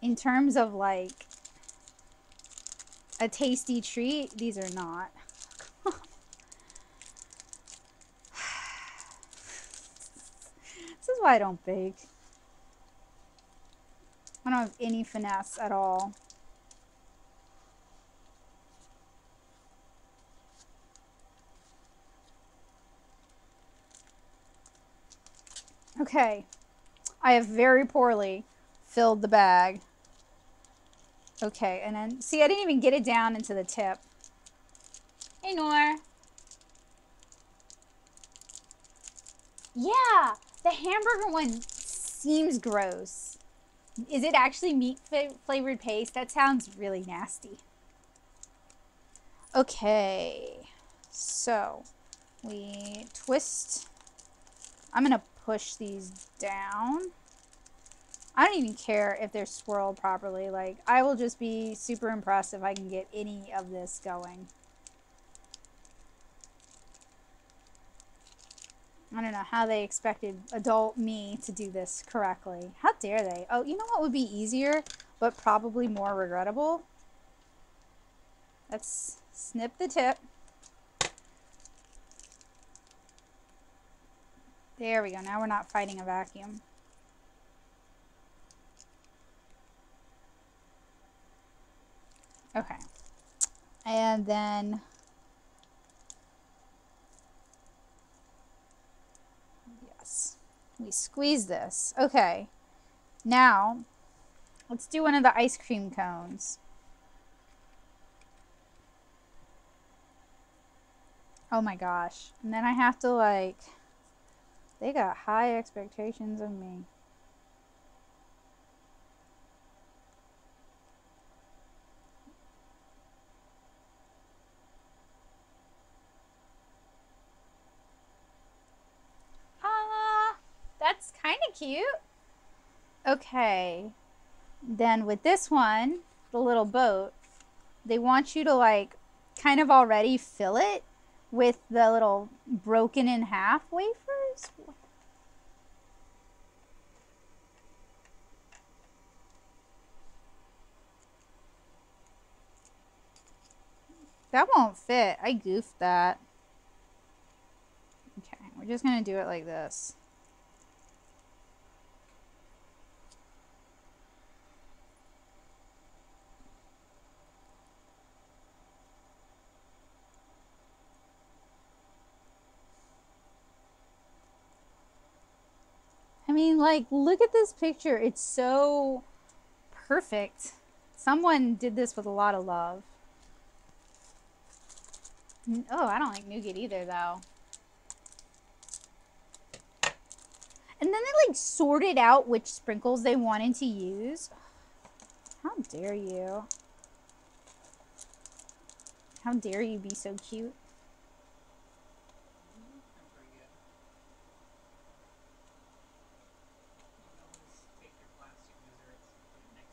in terms of like a tasty treat, these are not. This is why I don't bake. I don't have any finesse at all. Okay, I have very poorly filled the bag. Okay, and then, see, I didn't even get it down into the tip. Hey, Nor. Yeah, the hamburger one seems gross. Is it actually meat flavored paste? That sounds really nasty. Okay, so we twist. I'm gonna push these down. I don't even care if they're swirled properly. Like, I will just be super impressed if I can get any of this going. I don't know how they expected adult me to do this correctly. How dare they? Oh, you know what would be easier, but probably more regrettable? Let's snip the tip. There we go. Now we're not fighting a vacuum. Okay. And then yes, we squeeze this. Okay. Now let's do one of the ice cream cones. Oh my gosh. And then I have to like, they got high expectations of me. That's kind of cute. Okay. Then with this one, the little boat, they want you to like kind of already fill it with the little broken in half wafers. That won't fit. I goofed that. Okay, we're just gonna do it like this. I mean, like, look at this picture. It's so perfect. Someone did this with a lot of love. Oh, I don't like nougat either, though. And then they, like, sorted out which sprinkles they wanted to use. How dare you? How dare you be so cute?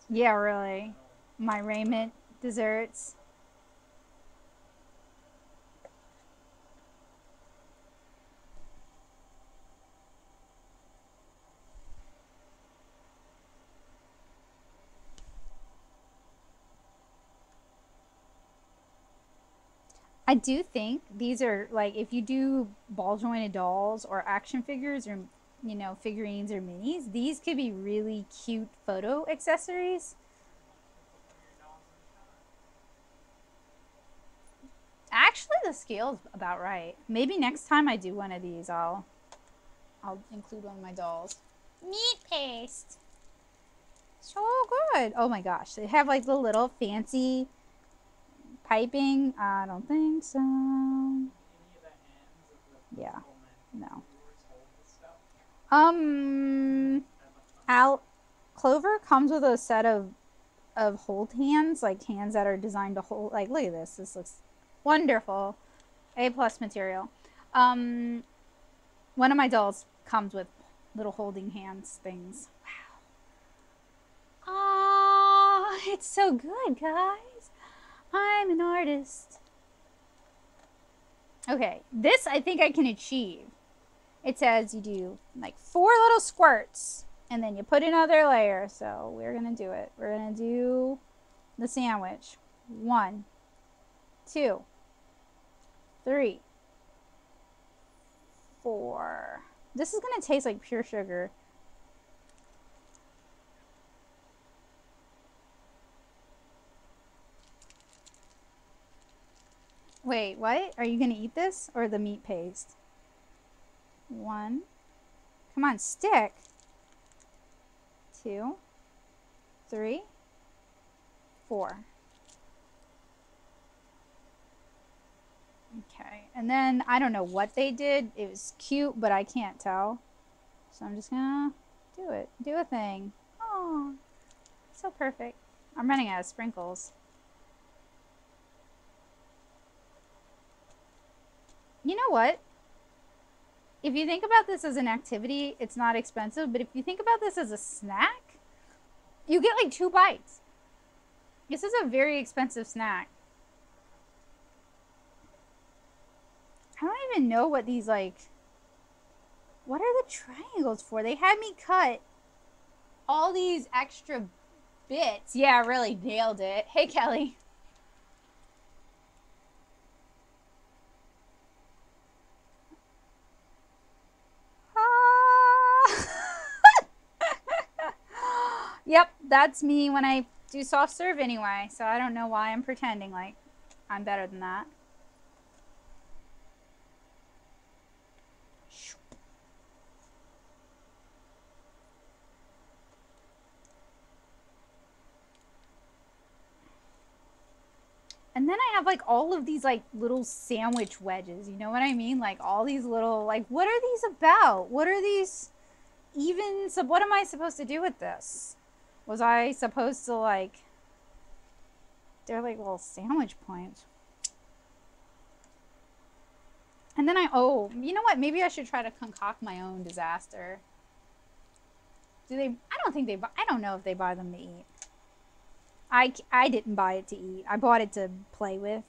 Yeah, really. My raiment desserts. I do think these are, like, if you do ball jointed dolls or action figures or, you know, figurines or minis, these could be really cute photo accessories. Actually, the scale's about right. Maybe next time I do one of these, I'll include one of my dolls. Meat paste. So good. Oh my gosh. They have like the little fancy piping. I don't think so. Yeah. No. Clover comes with a set of hold hands, like hands that are designed to hold. Like, look at this. This looks wonderful. A+ material. One of my dolls comes with little holding hands things. Wow. Ah, it's so good, guys. I'm an artist. Okay, this I think I can achieve. It says you do like 4 little squirts and then you put another layer. So we're gonna do it. We're gonna do the sandwich. 1, 2, 3, 4. This is gonna taste like pure sugar. Wait, what? Are you gonna eat this or the meat paste? 1. Come on, stick. 2, 3, 4. Okay, and then I don't know what they did. It was cute, but I can't tell. So I'm just gonna do it. Do a thing. Oh, so perfect. I'm running out of sprinkles. what? If you think about this as an activity, it's not expensive. But if you think about this as a snack, you get like 2 bites. This is a very expensive snack. I don't even know what these like... What are the triangles for? They had me cut all these extra bits. Yeah, I really nailed it. Hey, Kelly. Yep, that's me when I do soft serve anyway. So I don't know why I'm pretending like I'm better than that. And then I have like all of these like little sandwich wedges, you know what I mean? Like all these little, like, what are these about? What are these even, so what am I supposed to do with this? Was I supposed to like, they're like little sandwich points. And then oh, you know what? Maybe I should try to concoct my own disaster. Do they, I don't think they, I don't know if they buy them to eat. I didn't buy it to eat. I bought it to play with.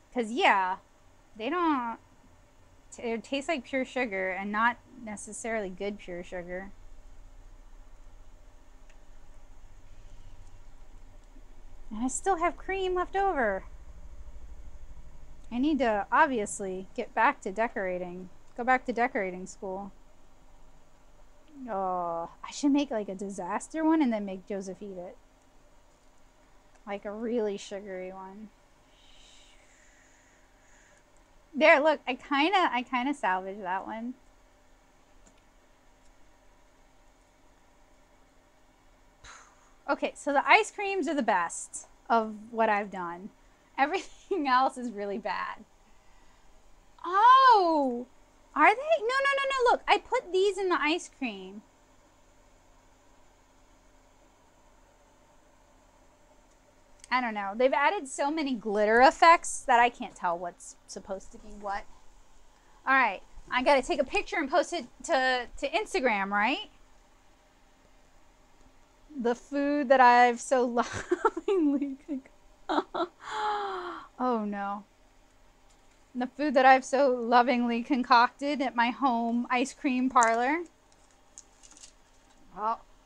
Because, yeah, they don't... It tastes like pure sugar and not necessarily good pure sugar. And I still have cream left over. I need to, obviously, get back to decorating. Go back to decorating school. Oh, I should make like a disaster one and then make Joseph eat it. Like a really sugary one. There, look, I kinda salvaged that one. Okay, so the ice creams are the best of what I've done. Everything else is really bad. Oh! Are they? No, no, no, no. Look, I put these in the ice cream. I don't know. They've added so many glitter effects that I can't tell what's supposed to be what. All right. I got to take a picture and post it to Instagram, right? The food that I've so lovingly... Oh, no. The food that I've so lovingly concocted at my home ice cream parlor.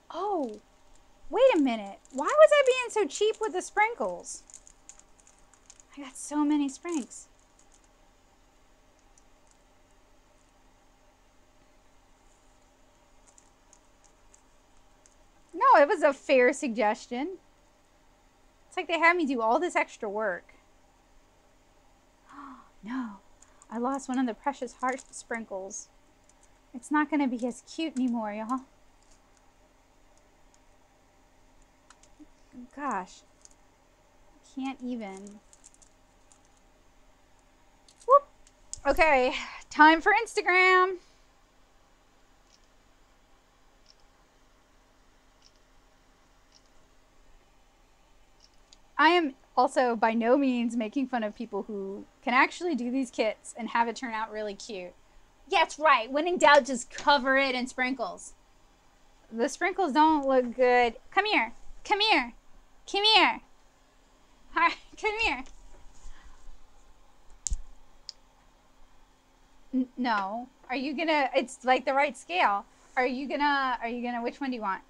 Oh, wait a minute. Why was I being so cheap with the sprinkles? I got so many sprinkles. No, it was a fair suggestion. It's like they had me do all this extra work. No, I lost one of the precious heart sprinkles. It's not going to be as cute anymore, y'all. Gosh. Can't even. Whoop. Okay, time for Instagram. I am also by no means making fun of people who can actually do these kits and have it turn out really cute. Yeah, that's right. When in doubt, just cover it in sprinkles. The sprinkles don't look good. Come here. Come here. Come here. All right, come here. No. Are you gonna, it's like the right scale. Are you gonna, which one do you want?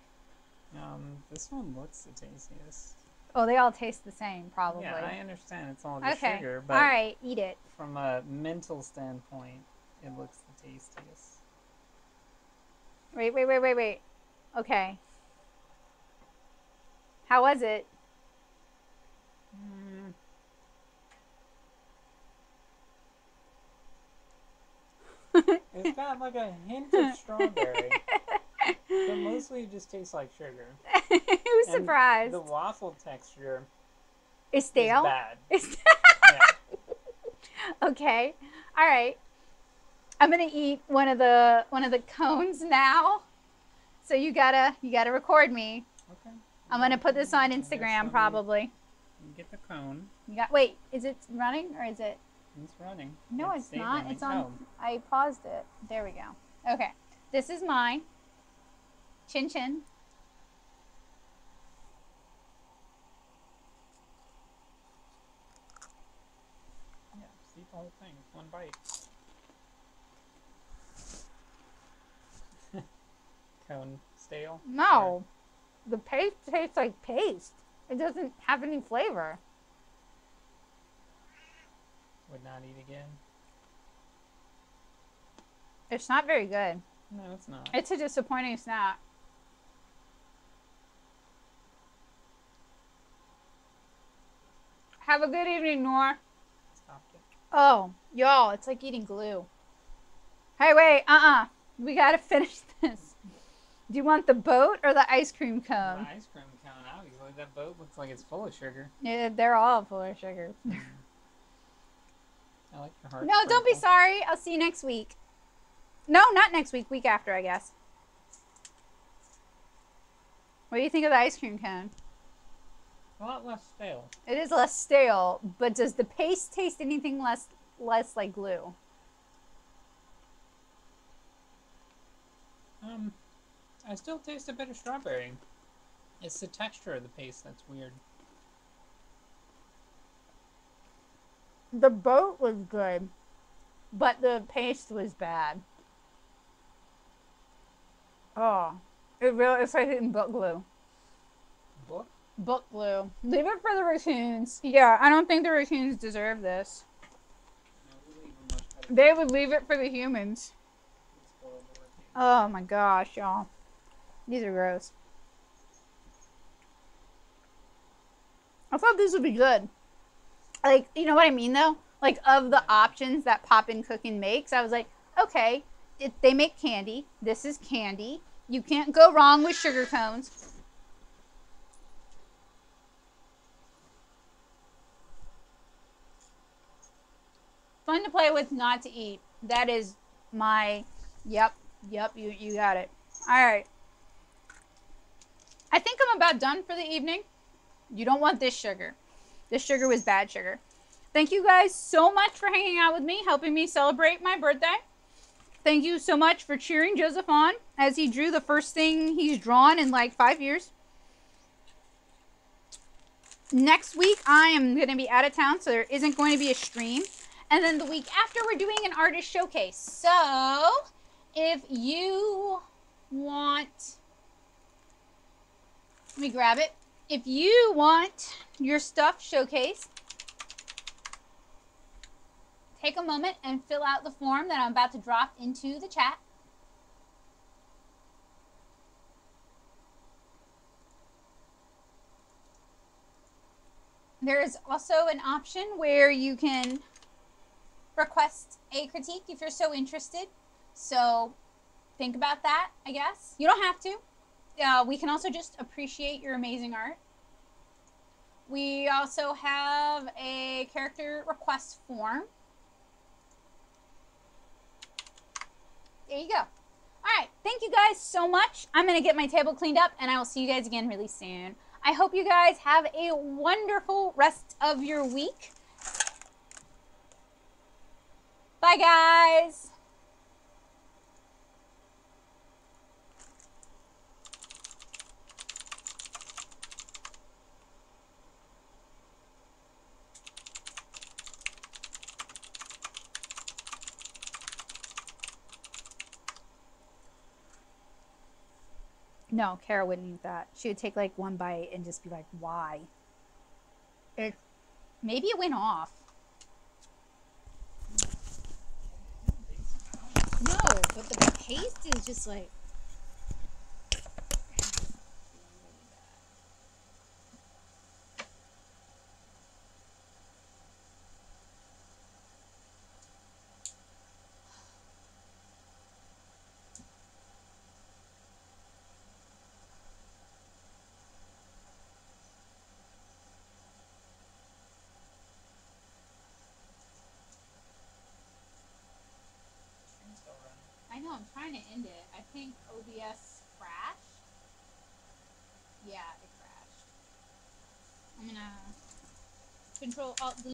This one looks the tastiest. Oh, they all taste the same, probably. Yeah, I understand it's all just sugar, but all right, eat it. From a mental standpoint, it looks the tastiest. Wait. Okay. How was it? It's got like a hint of strawberry, but mostly it just tastes like sugar. Who's surprised? The waffle texture is stale. Is bad. Yeah. Okay. All right. I'm gonna eat one of the cones now. So you gotta record me. Okay. I'm gonna put this on Instagram probably. You get the cone. Wait, is it running or is it? It's running. No, it's not. running. It's on. Oh. I paused it. There we go. Okay. This is mine. Chin chin. Yeah, just eat the whole thing. One bite. Cone stale? No. The paste tastes like paste. It doesn't have any flavor. Would not eat again. It's not very good. No, it's not. It's a disappointing snack. Have a good evening, Nor. Stopped it. Oh, y'all, it's like eating glue. Hey, wait, we gotta finish this. Do you want the boat or the ice cream cone? The ice cream cone, obviously. That boat looks like it's full of sugar. Yeah, they're all full of sugar. I like your heart. No, don't be sorry. I'll see you next week. No, not next week. Week after, I guess. What do you think of the ice cream cone? A lot less stale. It is less stale, but does the paste taste anything less like glue? I still taste a bit of strawberry. It's the texture of the paste that's weird. The boat was good, but the paste was bad. Oh, it's like eating book glue. Book? Book glue. Leave it for the raccoons. Yeah, I don't think the raccoons deserve this. No, we leave them much better. They would leave it for the humans. Let's spoil the raccoons. Oh my gosh, y'all. These are gross. I thought these would be good. Like, you know what I mean though? Like, of the options that Poppin' Cookin' makes, I was like, okay, they make candy. This is candy. You can't go wrong with sugar cones. Fun to play with, not to eat. That is my, yep, you got it. All right. I think I'm about done for the evening. You don't want this sugar. This sugar was bad sugar. Thank you guys so much for hanging out with me, helping me celebrate my birthday. Thank you so much for cheering Joseph on as he drew the first thing he's drawn in like 5 years. Next week, I am going to be out of town, so there isn't going to be a stream. And then the week after, we're doing an artist showcase. So, if you want... Let me grab it. If you want your stuff showcased, take a moment and fill out the form that I'm about to drop into the chat. There is also an option where you can request a critique if you're so interested. So think about that, I guess. You don't have to. We can also just appreciate your amazing art. We also have a character request form. There you go. All right. Thank you guys so much. I'm going to get my table cleaned up, and I will see you guys again really soon. I hope you guys have a wonderful rest of your week. Bye, guys. No, Kara wouldn't eat that. She would take like one bite and just be like, why? Maybe it went off. No, but the paste is just like... I know, I'm trying to end it. I think OBS crashed. Yeah, it crashed. I'm gonna Control-Alt-Delete.